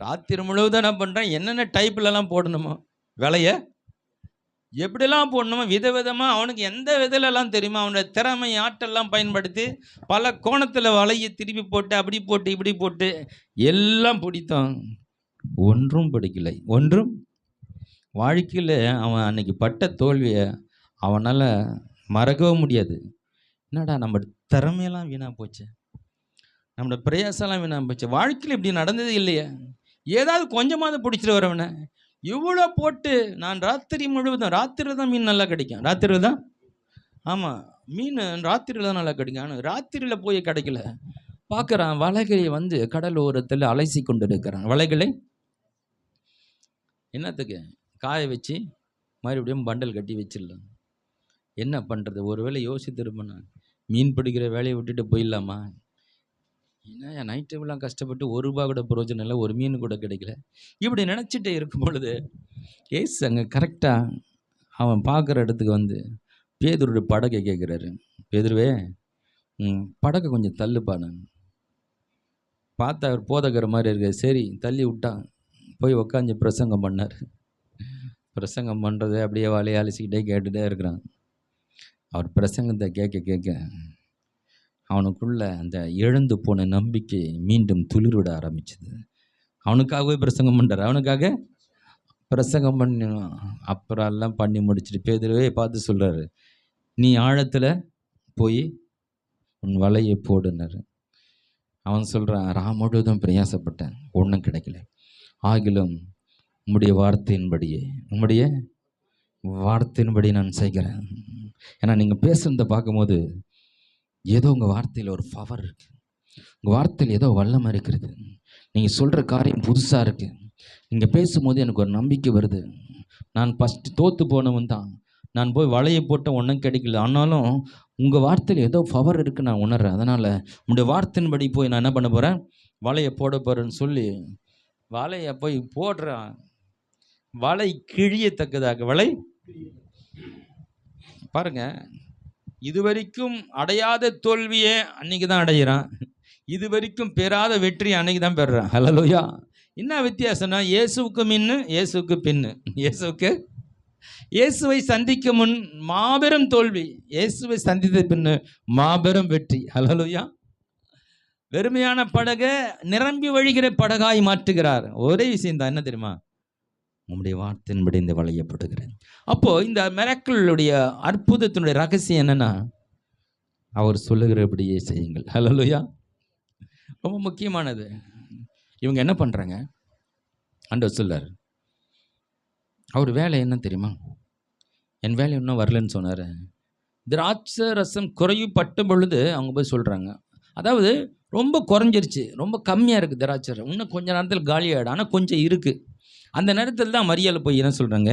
ராத்திரி முழுவதும் என்ன பண்ணுறேன், என்னென்ன டைப்லலாம் போடணுமோ, விலையை எப்படிலாம் போடணுமோ விதவிதமாக, அவனுக்கு எந்த விதலெல்லாம் தெரியுமா, அவனோட திறமை ஆற்றெல்லாம் பயன்படுத்தி பல கோணத்தில் வலையை திருப்பி போட்டு அப்படி போட்டு இப்படி போட்டு எல்லாம் பிடித்தான். ஒன்றும் பிடிக்கலை. வாழ்க்கையில் அவன் அன்னைக்கு பட்ட தோல்வியை அவனால் மறக்கவும் முடியாது. என்னடா நம்ம திறமையெல்லாம் வீணாக போச்சு, நம்மளோட பிரயாசம்லாம் வீணாக போச்சு, வாழ்க்கையில் இப்படி நடந்தது இல்லையே, ஏதாவது கொஞ்சமாவது பிடிச்சிட்டு வரவனை இவ்வளோ போட்டு. நான் ராத்திரி முழுவதும், ராத்திரியில் தான் மீன் நல்லா கிடைக்கும். ராத்திரியில் தான், ஆமாம், மீன் ராத்திரியில் தான் நல்லா கிடைக்கும். ஆனால் ராத்திரியில் போய் கிடைக்கல. பார்க்குறான், வலைகளை கடல் ஓரத்தில் அலசி கொண்டு இருக்கிறான். வலைகளை என்னத்துக்கு காய வச்சு மறுபடியும் பண்டல் கட்டி வச்சிடலாம். என்ன பண்ணுறது? ஒருவேளை யோசித்திருப்பேன், மீன் பிடிக்கிற வேலையை விட்டுட்டு போயிடலாமா? ஏன்னா நைட்டுலாம் கஷ்டப்பட்டு ₹1 கூட பிரயோஜனம் இல்லை, ஒரு மீன் கூட கிடைக்கல. இப்படி நினச்சிட்டே இருக்கும் பொழுது ஏசு அங்கே கரெக்டாக அவன் பார்க்குற இடத்துக்கு பேதுருடைய படகை கேட்குறாரு. பேதுருவே, படகை கொஞ்சம் தள்ளுப்பா. நான் பார்த்தா அவர் போதகிற மாதிரி இருக்கார். சரி, தள்ளி விட்டான். போய் உக்காந்து பிரசங்கம் பண்ணார். பிரசங்கம் பண்ணுறதை அப்படியே வலையை அலசிக்கிட்டே கேட்டுகிட்டே இருக்கிறான். அவர் பிரசங்கத்தை கேட்க அவனுக்குள்ள அந்த இழந்து போன நம்பிக்கை மீண்டும் துளிர்விட ஆரம்பிச்சது. அவனுக்காகவே பிரசங்கம் பண்ணுறார். அவனுக்காக பிரசங்கம் பண்ணி அப்புறம் எல்லாம் பண்ணி முடிச்சுட்டு பேதுருவே பார்த்து சொல்கிறாரு, நீ ஆழத்தில் போய் உன் வலையை போடுனார். அவன் சொல்கிறான், முழுவதும் பிரயாசப்பட்டேன், ஒன்றும் கிடைக்கல. ஆகிலும் உம்முடைய வார்த்தையின்படி நான் செய்கிறேன். ஏன்னா நீங்கள் பேசுகிறத பார்க்கும்போது ஏதோ உங்கள் வார்த்தையில் ஒரு பவர் இருக்குது, உங்கள் வார்த்தையில் ஏதோ வல்லமை இருக்கிறது, நீங்கள் சொல்கிற காரியம் புதுசாக இருக்குது. நீங்கள் பேசும்போது எனக்கு ஒரு நம்பிக்கை வருது. நான் ஃபஸ்ட்டு தோற்று போனவன் தான், நான் போய் வலையை போட்ட ஒன்றும் கிடைக்கல, ஆனாலும் உங்கள் வார்த்தையில் ஏதோ பவர் இருக்குது நான் உணர்றேன். அதனால் உங்களுடைய வார்த்தையின்படி போய் நான் என்ன பண்ண போகிறேன், வலையை போட போகிறேன்னு சொல்லி வலையை போய் போடுறான். வலை கிழியத்தக்கதாக வலை பாருங்க, இதுவரைக்கும் அடையாத தோல்வியே அன்னைக்கு தான் அடையிறான். இது வரைக்கும் பெறாத வெற்றி அன்னைக்கு தான் பெறுறான். ஹல்லேலூயா. என்ன வித்தியாசம்னா, இயேசுவுக்கு முன்னு இயேசுவுக்கு பின்னு. இயேசுவை சந்திக்க முன் மாபெரும் தோல்வி, இயேசுவை சந்தித்த பின்னு மாபெரும் வெற்றி. ஹல்லேலூயா. வெறுமையான படகை நிரம்பி வழிகிற படகாய் மாற்றுகிறார். ஒரே விஷயம் தான், என்ன தெரியுமா? உம்முடைய வார்த்தையின்படி இந்த வளையப்படுகிறேன். அப்போ இந்த மிராக்கிளுடைய அற்புதத்தினுடைய ரகசியம் என்னன்னா, அவர் சொல்லுகிறபடியே செய்யுங்கள். ஹல்லேலூயா. ரொம்ப முக்கியமானது. இவங்க என்ன பண்றாங்க? ஆண்டவர் சொல்லார், அவர் வேலை என்ன தெரியுமா? என் வேலை இன்னும் வரலன்னு சொன்னார். திராட்சை ரசம் குறைவுபட்ட பொழுது அவங்க போய் சொல்கிறாங்க, அதாவது ரொம்ப குறைஞ்சிருச்சு, ரொம்ப கம்மியாக இருக்குது திராட்சை ரசம், இன்னும் கொஞ்சம் நேரத்தில் காலியாகிடும், ஆனால் கொஞ்சம் இருக்குது. அந்த நேரத்தில் தான் மரியாதை போய் என்ன சொல்கிறாங்க,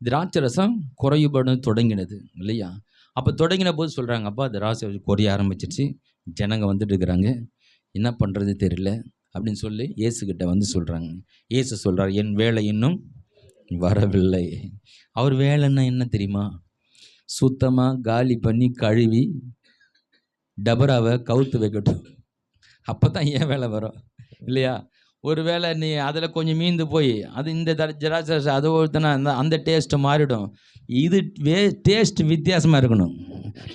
திராட்சை ரசம் குறைவுபட தொடங்கினது இல்லையா? அப்போ தொடங்கின போது சொல்கிறாங்க, அப்பா திராட்சை குறைய ஆரம்பிச்சிருச்சு, ஜனங்க வந்துட்டு இருக்கிறாங்க, என்ன பண்ணுறது தெரியல அப்படின்னு சொல்லி இயேசுக்கிட்ட வந்து சொல்கிறாங்க. இயேசு சொல்கிறார், என் வேலை இன்னும் வரவில்லை. அவர் வேலைன்னா என்ன தெரியுமா? சுத்தமாக காலி பண்ணி கழுவி டபராவை கவுத்து வைக்கட்டும். அப்போ தான் ஏன் வேலை வரும் இல்லையா? ஒரு வேளை நீ அதில் கொஞ்சம் மீந்து போய் அது இந்த திராட்சை அது ஒருத்தனா அந்த டேஸ்ட்டு மாறிடும். இது டேஸ்ட் வித்தியாசமாக இருக்கணும்.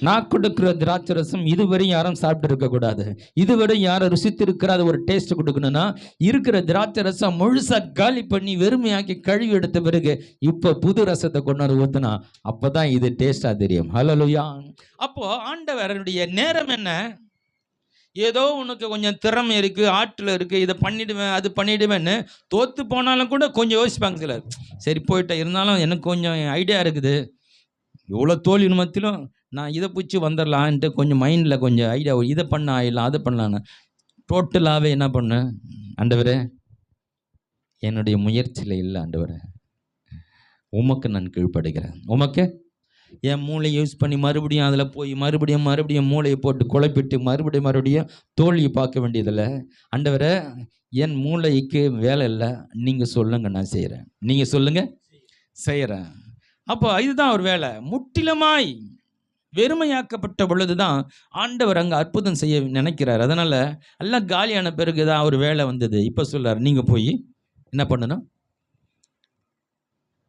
நான் கொடுக்குற திராட்சை ரசம் இதுவரையும் யாரும் சாப்பிட்டு இருக்கக்கூடாது, இதுவரையும் யாரும் ருசித்து இருக்கிறாத ஒரு டேஸ்ட் கொடுக்கணும்னா, இருக்கிற திராட்சை ரசம் முழுசாக காலி பண்ணி வெறுமையாக்கி கழுவி எடுத்த பிறகு இப்போ புது ரசத்தை கொண்டாந்து ஊற்றினா அப்போ தான் இது டேஸ்ட்டாக தெரியும். ஹல்லேலூயா. அப்போது ஆண்டவருடைய நேரம் என்ன? ஏதோ உனக்கு கொஞ்சம் திறமை இருக்குது, ஆற்றில் இருக்குது, இதை பண்ணிவிடுவேன் அது பண்ணிவிடுவேன்னு தோற்று போனாலும் கூட கொஞ்சம் யோசிப்பாங்க சிலர். சரி போயிட்டேன், இருந்தாலும் எனக்கு கொஞ்சம் ஐடியா இருக்குது, இவ்வளோ தோல்வி மத்தியிலும் நான் இதை பிடிச்சி வந்துடலான்ட்டு கொஞ்சம் மைண்டில் கொஞ்சம் ஐடியா, இதை பண்ண ஆயிடலாம் அதை பண்ணலான்னு டோட்டலாகவே என்ன பண்ணேன், ஆண்டவரே என்னுடைய முயற்சியில் இல்லை ஆண்டவரே, உமக்கு நான் கீழ்ப்படுகிறேன். உமக்கு என் மூளையை யூஸ் பண்ணி மறுபடியும் அதில் போய் மறுபடியும் மூளையை போட்டு குழப்பிட்டு மறுபடியும் தோல்வியை பார்க்க வேண்டியதில்லை. ஆண்டவரே என் மூளைக்கு வேலை இல்லை, நீங்கள் சொல்லுங்கள் நான் செய்கிறேன், நீங்கள் சொல்லுங்கள் செய்கிறேன். அப்போ இதுதான் ஒரு வேலை. முற்றிலுமாய் வெறுமையாக்கப்பட்ட பொழுது தான் ஆண்டவர் அங்கே அற்புதம் செய்ய நினைக்கிறார். அதனால் எல்லாம் காலியான பிறகு தான் ஒரு வேலை வந்தது. இப்போ சொல்கிறார், நீங்கள் போய் என்ன பண்ணணும்,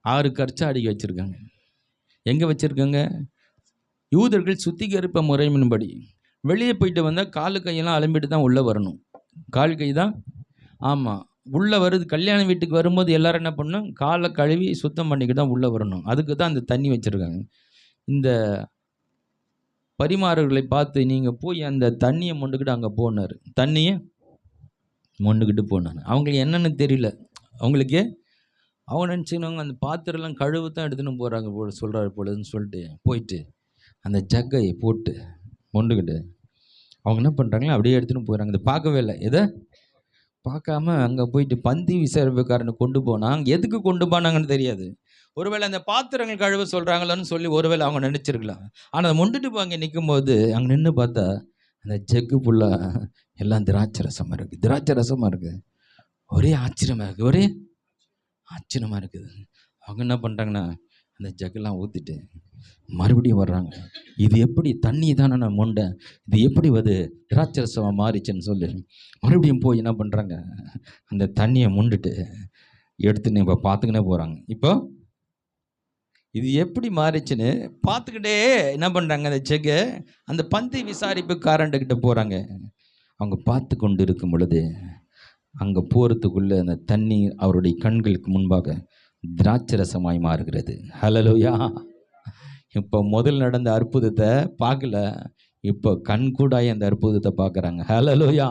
6 கற்சாடி வச்சுருக்காங்க. எங்கே வச்சுருக்காங்க? யூதர்கள் சுத்திகரிப்ப முறையின்படி வெளியே போயிட்டு வந்தால் காலு கையெல்லாம் அலம்பிட்டு தான் உள்ளே வரணும். கால் கை தான், ஆமாம், உள்ளே வருது. கல்யாண வீட்டுக்கு வரும்போது எல்லோரும் என்ன பண்ணணும், காலை கழுவி சுத்தம் பண்ணிக்கிட்டு தான் உள்ளே வரணும். அதுக்கு தான் அந்த தண்ணி வச்சுருக்காங்க. இந்த பரிமாறர்களை பார்த்து, நீங்கள் போய் அந்த தண்ணியை மொண்டுக்கிட்டு அங்கே போனார், தண்ணியை மொண்டுக்கிட்டு போனார். அவங்களுக்கு என்னென்னு தெரியல, அவங்களுக்கு அவங்க நினச்சினவங்க அந்த பாத்திரம்லாம் கழுவு தான் எடுத்துன்னு போகிறாங்க போல சொல்கிறாரு போலன்னு சொல்லிட்டு போயிட்டு அந்த ஜக்கை போட்டு மொண்டுக்கிட்டு அவங்க என்ன பண்ணுறாங்களோ அப்படியே எடுத்துன்னு போயிடறாங்க. இதை பார்க்கவே இல்லை, எதை பார்க்காம அங்கே போயிட்டு பந்தி விசாரிப்புக்காரனை கொண்டு போனாங்க. எதுக்கு கொண்டு போனாங்கன்னு தெரியாது. ஒருவேளை அந்த பாத்திரங்கள் கழுவ சொல்கிறாங்களோன்னு சொல்லி ஒருவேளை அவங்க நினச்சிருக்கலாம். ஆனால் அதை மொண்டுட்டு போய் அங்கே நிற்கும் போது அங்கே நின்று பார்த்தா அந்த ஜக்கு ஃபுல்லாக எல்லாம் திராட்சை ரசமாக இருக்குது, திராட்சை ரசமாக இருக்குது. ஒரே ஆச்சரியமாக இருக்குது, ஒரே ஆச்சரியமாக இருக்குது. அவங்க என்ன பண்ணுறாங்கன்னா அந்த ஜக்கெல்லாம் ஊற்றிட்டு மறுபடியும் வர்றாங்க. இது எப்படி தண்ணி தானே நான் மொண்டேன், இது எப்படி திராட்சை ரசமாக மாறிச்சுன்னு சொல்லி மறுபடியும் போய் என்ன பண்ணுறாங்க, அந்த தண்ணியை முண்டுட்டு எடுத்துன்னு இப்போ பார்த்துக்கினே போகிறாங்க. இப்போ இது எப்படி மாறிச்சுன்னு பார்த்துக்கிட்டே என்ன பண்ணுறாங்க, அந்த ஜக்கை அந்த பந்தி விசாரிப்புக்காரன்கிட்ட போகிறாங்க. அவங்க பார்த்து கொண்டு இருக்கும் பொழுது அங்கே போகிறதுக்குள்ளே அந்த தண்ணி அவருடைய கண்களுக்கு முன்பாக திராட்சை ரசமாய் மாறுகிறது. ஹல்லேலூயா. இப்போ முதல் நடந்த அற்புதத்தை பார்க்கல, இப்போ கண்கூடாய் அந்த அற்புதத்தை பார்க்குறாங்க. ஹல்லேலூயா.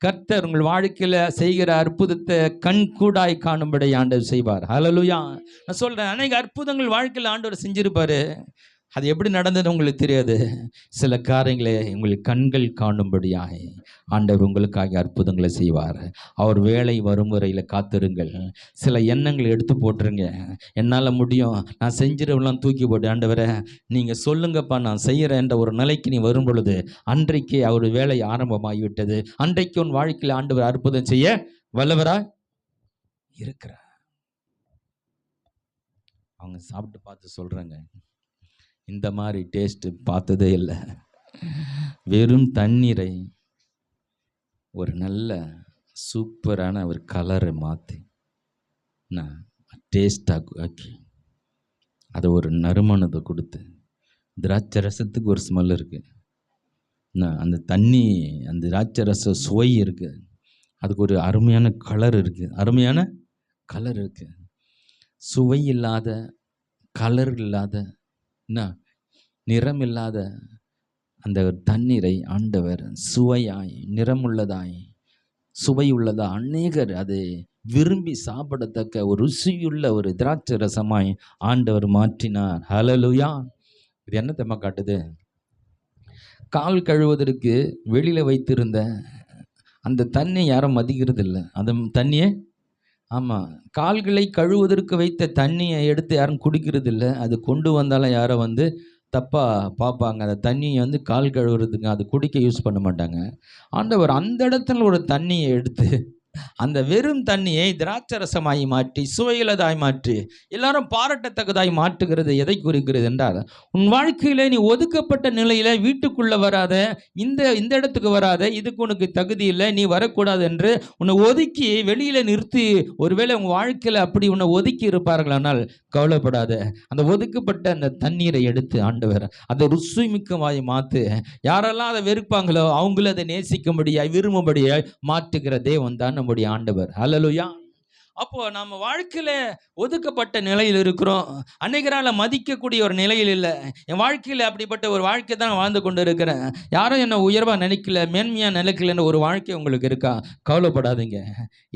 கர்த்தர் உங்கள் வாழ்க்கையில் செய்கிற அற்புதத்தை கண்கூடாய் காணும்படி ஆண்டவர் செய்வார். ஹல்லேலூயா. நான் சொல்கிறேன், அநேக அற்புதங்கள் வாழ்க்கையில் ஆண்டவர் செஞ்சிருப்பார். அது எப்படி நடந்தது உங்களுக்கு தெரியாது. சில காரியங்களை உங்களுக்கு கண்கள் காணும்படியாக ஆண்டவர் உங்களுக்காக அற்புதங்களை செய்வார். அவர் வேலை வரும் வரையில் காத்திருங்கள். சில எண்ணங்களை எடுத்து போட்டுருங்க. என்னால் முடியும், நான் செஞ்சிடலாம், தூக்கி போட்டு ஆண்டவரை நீங்கள் சொல்லுங்கப்பா நான் செய்கிறேன்ற ஒரு நிலைக்கு நீ வரும் பொழுது அன்றைக்கே அவர் வேலை ஆரம்பமாகிவிட்டது. அன்றைக்கு உன் வாழ்க்கையில் ஆண்டவர் அற்புதம் செய்ய வல்லவராக இருக்கிறார். அவங்க சாப்பிட்டு பார்த்து சொல்கிறாங்க, இந்த மாதிரி டேஸ்ட்டு பார்த்ததே இல்லை. வெறும் தண்ணீரை ஒரு நல்ல சூப்பரான ஒரு கலரை மாற்றி நான் டேஸ்டாக ஆக்கி அதை ஒரு நறுமணத்தை கொடுத்து, திராட்சை ரசத்துக்கு ஒரு ஸ்மெல் இருக்குது, அந்த தண்ணி அந்த திராட்சை ரச சுவை இருக்குது, அதுக்கு ஒரு அருமையான கலர் இருக்குது, அருமையான கலர் இருக்குது. சுவை இல்லாத, கலர் இல்லாத, என்ன நிறம் இல்லாத அந்த தண்ணீரை ஆண்டவர் சுவையாய், நிறமுள்ளதாய், சுவையுள்ளதா அநேகர் அதை விரும்பி சாப்பிடத்தக்க ஒரு ருசியுள்ள ஒரு திராட்சை ரசமாய் ஆண்டவர் மாற்றினார். ஹல்லேலூயா. இது என்ன தெரியுமா காட்டுது? கால் கழுவுவதற்கு வெளியில் வைத்திருந்த அந்த தண்ணி யாரும் மதிக்கிறது இல்லை. அந்த தண்ணியை, ஆமாம், கால்களை கழுவுவதற்கு வைத்த தண்ணியை எடுத்து யாரும் குடிக்கிறது இல்லை. அது கொண்டு வந்தாலும் யாரும் தப்பாக பார்ப்பாங்க. அந்த தண்ணியை கால் கழுவுறதுக்கு அது குடிக்க யூஸ் பண்ண மாட்டாங்க. ஆண்டவர் அந்த இடத்துல ஒரு தண்ணியை எடுத்து அந்த வெறும் தண்ணியை திராட்சை ரசமாய் மாற்றி, சுவையுள்ளதாய் மாற்றி, எல்லாரும் பாராட்டத்தக்கதாய் மாற்றுகிறது எதை குறிக்கிறது என்றால், உன் வாழ்க்கையில நீ ஒதுக்கப்பட்ட நிலையில வீட்டுக்குள்ள வராத, இந்த இடத்துக்கு வராத, இதுக்கு உனக்கு தகுதி இல்லை, நீ வரக்கூடாது என்று உன்னை ஒதுக்கி வெளியில நிறுத்தி, ஒருவேளை உன் வாழ்க்கையில அப்படி உன்னை ஒதுக்கி இருப்பார்களானால் கவலைப்படாத. அந்த ஒதுக்கப்பட்ட அந்த தண்ணீரை எடுத்து ஆண்டவர் அதை ருசி மிக்கமாய் மாற்று. யாரெல்லாம் அதை வெறுப்பாங்களோ அவங்களும் அதை நேசிக்கும்படியாய், விரும்பும்படியாய் மாற்றுகிற தேவன் தான் நம்முடைய ஆண்டவர். ஹல்லேலூயா. அப்போ நம்ம வாழ்க்கையில ஒதுக்கப்பட்ட நிலையில் இருக்கிறோம். அநேகரால மதிக்கக்கூடிய ஒரு நிலையில் இல்லை. என் வாழ்க்கையில் அப்படிப்பட்ட ஒரு வாழ்க்கை தான் வாழ்ந்து கொண்டு இருக்கிறேன். யாரும் என்னை உயர்வாக நினைக்கல, மேன்மையாக நினைக்கலன்னு ஒரு வாழ்க்கை உங்களுக்கு இருக்கா? கவலைப்படாதீங்க.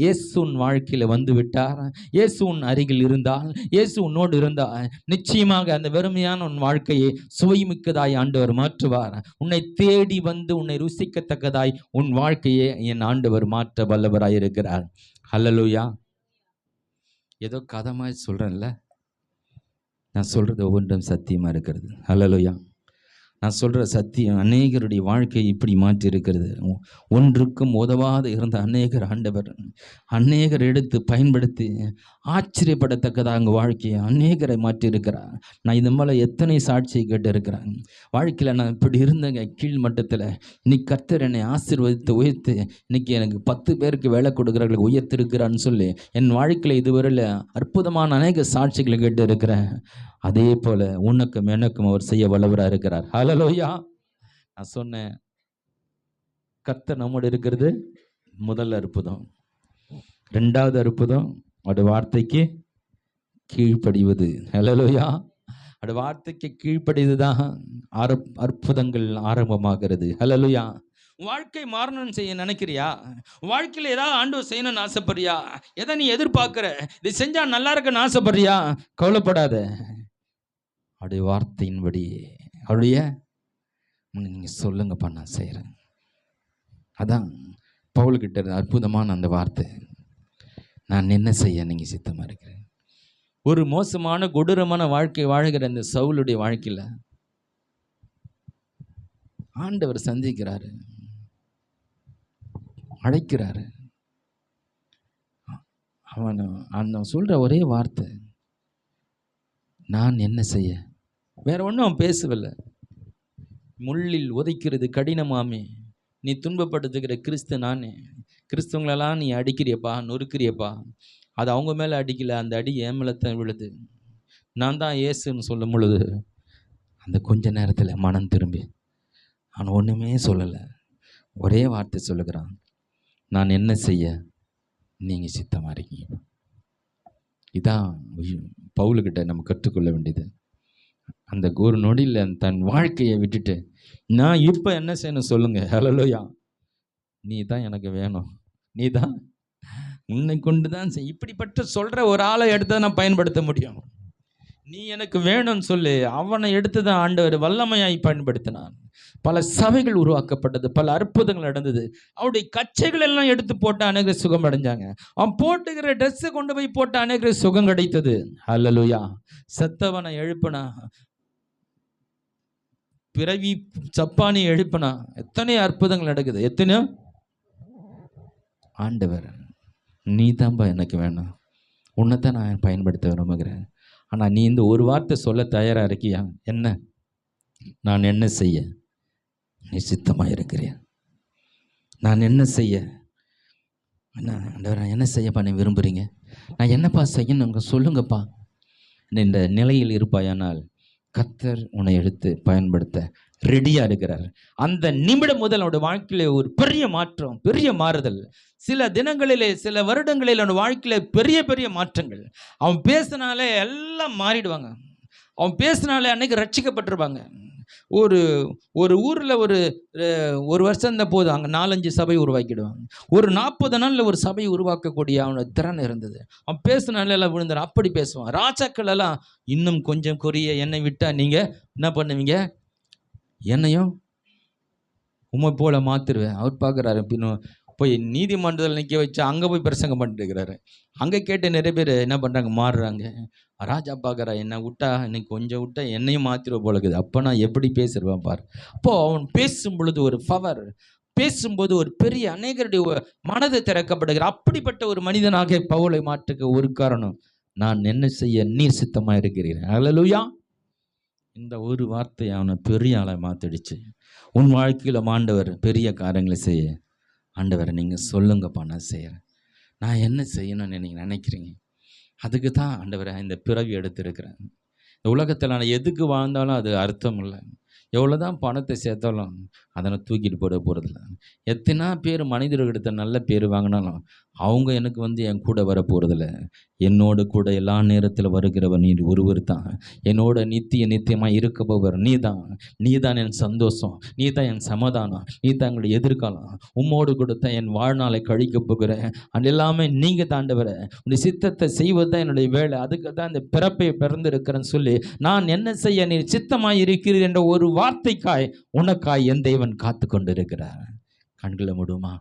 இயேசு உன் வாழ்க்கையில் வந்து விட்டார். இயேசு உன் அருகில் இருந்தால், இயேசு உன்னோடு இருந்தால், நிச்சயமாக அந்த வெறுமையான உன் வாழ்க்கையை சுவைமிக்கதாய் ஆண்டவர் மாற்றுவார். உன்னை தேடி வந்து உன்னை ருசிக்கத்தக்கதாய் உன் வாழ்க்கையை என் ஆண்டவர் மாற்ற வல்லவராய் இருக்கிறார். ஹல்லேலூயா. ஏதோ கதை மாதிரி சொல்கிறேன்ல, நான் சொல்கிறது ஒவ்வொன்றும் சத்தியமாக இருக்கிறது. ஹல்லேலூயா. நான் சொல்கிற சத்தியம் அநேகருடைய வாழ்க்கையை இப்படி மாற்றி இருக்கிறது. ஒன்றுக்கும் உதவாத இருந்த அநேகர் ஆண்டவர் அநேகர் எடுத்து பயன்படுத்தி ஆச்சரியப்படத்தக்கதாக அங்கே வாழ்க்கையை அநேகரை மாற்றி இருக்கிறார். நான் இது மேலே எத்தனை சாட்சியை கேட்டு இருக்கிறேன். வாழ்க்கையில் நான் இப்படி இருந்தேங்க கீழ் மட்டத்தில், இன்னைக்கு கர்த்தர் என்னை ஆசீர்வதித்து உயர்த்து இன்னைக்கு எனக்கு 10 பேருக்கு வேலை கொடுக்குறவர்களுக்கு உயர்த்திருக்கிறான்னு சொல்லி என் வாழ்க்கையில் இதுவரையில் அற்புதமான அநேக சாட்சிகளை கேட்டு இருக்கிறேன். அதே போல உனக்கும் எனக்கும் அவர் செய்ய வல்லவராக இருக்கிறார். ஹல்லேலூயா. நான் சொன்னேன், கர்த்தர் நம்மோடு இருக்கிறது முதல் அற்புதம். 2வது அற்புதம் அவருடைய வார்த்தைக்கு கீழ்ப்படிவது. ஹல்லேலூயா. அவருடைய வார்த்தைக்கு கீழ்ப்படிவது தான் அற்புதங்கள் ஆரம்பமாகிறது. ஹல்லேலூயா. வாழ்க்கை மாறணும்னு செய்ய நினைக்கிறியா? வாழ்க்கையில் ஏதாவது ஆண்டவர் செய்யணும்னு ஆசைப்படுறியா? எதை நீ எதிர்பார்க்குற? இது செஞ்சா நல்லா இருக்குன்னு ஆசைப்படுறியா? கவலைப்படாத. அவருடைய வார்த்தையின்படி அவருடைய நீங்கள் சொல்லுங்கப்பா நான் செய்கிறேன். அதான் பவுல்கிட்ட அற்புதமான அந்த வார்த்தை, நான் என்ன செய்ய நீங்கள் சித்தமாக இருக்கிறேன். ஒரு மோசமான கொடூரமான வாழ்க்கை வாழ்கிற இந்த சவுலுடைய வாழ்க்கையில் ஆண்டவர் சந்திக்கிறாரு, அழைக்கிறாரு. அவன் சொல்கிற ஒரே வார்த்தை, நான் என்ன செய்ய. வேற ஒன்றும் அவன் பேசவில்லை. முள்ளில் உதைக்கிறது கடினமாமே, நீ துன்பப்படுத்துகிற கிறிஸ்து நானே. கிறிஸ்துவங்களெல்லாம் நீ அடிக்கிறியப்பா, நொறுக்கிறியப்பா. அது அவங்க மேலே அடிக்கல, அந்த அடி என் மேலே தான் விழுது. நான் தான் இயேசுன்னு சொல்லும் பொழுது அந்த கொஞ்ச நேரத்தில் மனம் திரும்பி அவன் ஒன்றுமே சொல்லலை, ஒரே வார்த்தை சொல்லுகிறான், நான் என்ன செய்ய நீங்கள் சித்தமாக இருக்கீங்க. இதான் பவுலுக்கிட்ட நம்ம கற்றுக்கொள்ள வேண்டியது. அந்த ஒரு நொடியில் தன் வாழ்க்கையை விட்டுட்டு நான் இப்போ என்ன செய்யணும் சொல்லுங்க. ஹல்லேலூயா. நீ தான் எனக்கு வேணும், நீ தான், உன்னை கொண்டு தான் இப்படிப்பட்ட சொல்கிற ஒரு ஆளை எடுத்து நான் பயன்படுத்த முடியும். நீ எனக்கு வேணும்னு சொல்லி அவனை எடுத்து தான் ஆண்டவர் வல்லமையாய் பயன்படுத்தினான். பல சபைகள் உருவாக்கப்பட்டது, பல அற்புதங்கள் நடந்தது. அவருடைய கச்சைகள் எல்லாம் எடுத்து போட்டு அநேகர் சுகம் அடைஞ்சாங்க. அவன் போட்டுக்கிற ட்ரெஸ்ஸை கொண்டு போய் போட்டு அநேகர் சுகம் கிடைத்தது. அல்லேலூயா. செத்தவனை எழுப்பினா, பிறவி சப்பானி எழுப்பினா, எத்தனை அற்புதங்கள் நடக்குது. எத்தனையோ ஆண்டவர், நீ தான்பா எனக்கு வேணும், உன்னைத்தான் நான் பயன்படுத்த விரும்புகிறேன். ஆனால் நீ இந்த ஒரு வார்த்தை சொல்ல தயாராக இருக்கியா? என்ன? நான் என்ன செய்ய நீ சித்தமாக இருக்கிறியா? நான் என்ன செய்ய ஆண்டவர், நான் என்ன செய்யப்பா நீ விரும்புகிறீங்க? நான் என்னப்பா செய்யணுங்க சொல்லுங்கப்பா. இந்த நிலையில் இருப்பாயானால் கர்த்தர் உன்னை எடுத்து பயன்படுத்த ரெடியாக இருக்கிறார். அந்த நிமிடம் முதல் அவனுடைய வாழ்க்கையில ஒரு பெரிய மாற்றம், பெரிய மாறுதல். சில தினங்களிலே, சில வருடங்களில் அவன் வாழ்க்கையில பெரிய பெரிய மாற்றங்கள். அவன் பேசினாலே எல்லாம் மாறிடுவாங்க. அவன் பேசினாலே அன்னைக்கு ரட்சிக்கப்பட்டிருப்பாங்க. ஒரு ஒரு ஊரில் ஒரு வருஷம் இருந்த போது அங்கே 4-5 சபை உருவாக்கிடுவாங்க. ஒரு 40 நாளில் ஒரு சபை உருவாக்கக்கூடிய அவனோட திறன் இருந்தது. அவன் பேசினாலே எல்லாம் விழுந்தார். அப்படி பேசுவான். ராஜாக்கள் எல்லாம் இன்னும் கொஞ்சம் கொரிய என்னை விட்டால் நீங்கள் என்ன பண்ணுவீங்க? என்னையும் உண்மை போல மாத்திருவேன். அவர் பார்க்குறாரு, பின்னும் போய் நீதிமன்றத்தில் நிற்க வச்சு அங்கே போய் பிரசங்கம் பண்ணிட்டு இருக்கிறாரு. அங்கே கேட்டு நிறைய பேர் என்ன பண்ணுறாங்க? மாறுறாங்க. ராஜா பார்க்குறா, என்னை விட்டா இன்னைக்கு கொஞ்சம் விட்டா என்னையும் மாற்றிடுவோம் போல இருக்குது. அப்போ நான் எப்படி பேசிடுவேன் பார். அப்போது அவன் பேசும் பொழுது ஒரு பவர், பேசும்போது ஒரு பெரிய அநேகருடைய மனது திறக்கப்படுகிற அப்படிப்பட்ட ஒரு மனிதனாக பவுலை மாற்றுக்க ஒரு காரணம், நான் என்ன செய்ய நீர் சித்தமாக இருக்கிறேன். அல்லேலூயா. இந்த ஒரு வார்த்தை அவனை பெரிய ஆளை மாற்றிடுச்சு. உன் வாழ்க்கையில் ஆண்டவர் பெரிய காரியங்களை செய்ய, ஆண்டவரை நீங்கள் சொல்லுங்கப்பா நான் செய்கிறேன். நான் என்ன செய்யணும்னு நீங்கள் நினைக்கிறீங்க? அதுக்கு தான் ஆண்டவரை இந்த பிறவி எடுத்திருக்கிறேன். இந்த உலகத்தில் நான் எதுக்கு வாழ்ந்தாலும் அது அர்த்தம் இல்லை. எவ்வளோ தான் பணத்தை சேர்த்தாலும் அதனை தூக்கிட்டு போட போகிறதில்ல. எத்தனை பேர் மனிதர்கிட்ட நல்ல பேர் வாங்கினாலும் அவங்க எனக்கு என் கூட வர போகிறதில்ல. என்னோடு கூட எல்லா நேரத்தில் வருகிறவர் நீ ஒருவர் தான். என்னோட நித்தியமாக இருக்க போவர் நீ தான் என் சந்தோஷம், நீ தான் என் சமாதானம், நீ தான் எங்களுடைய எதிர்காலம். உம்மோடு கொடுத்த என் வாழ்நாளை கழிக்க போகிறேன். அது எல்லாமே நீங்கள் தாண்டவரை உன்னுடைய சித்தத்தை செய்வது தான் என்னுடைய வேலை. அதுக்கு தான் இந்த பிறப்பை பிறந்திருக்கிறேன்னு சொல்லி, நான் என்ன செய்ய நீ சித்தமாக இருக்கிறீர் என்ற ஒரு வார்த்தைக்காய் உனக்காய் என் தேவன் காத்து கொண்டு இருக்கிறார். கண்களை மூடுமா?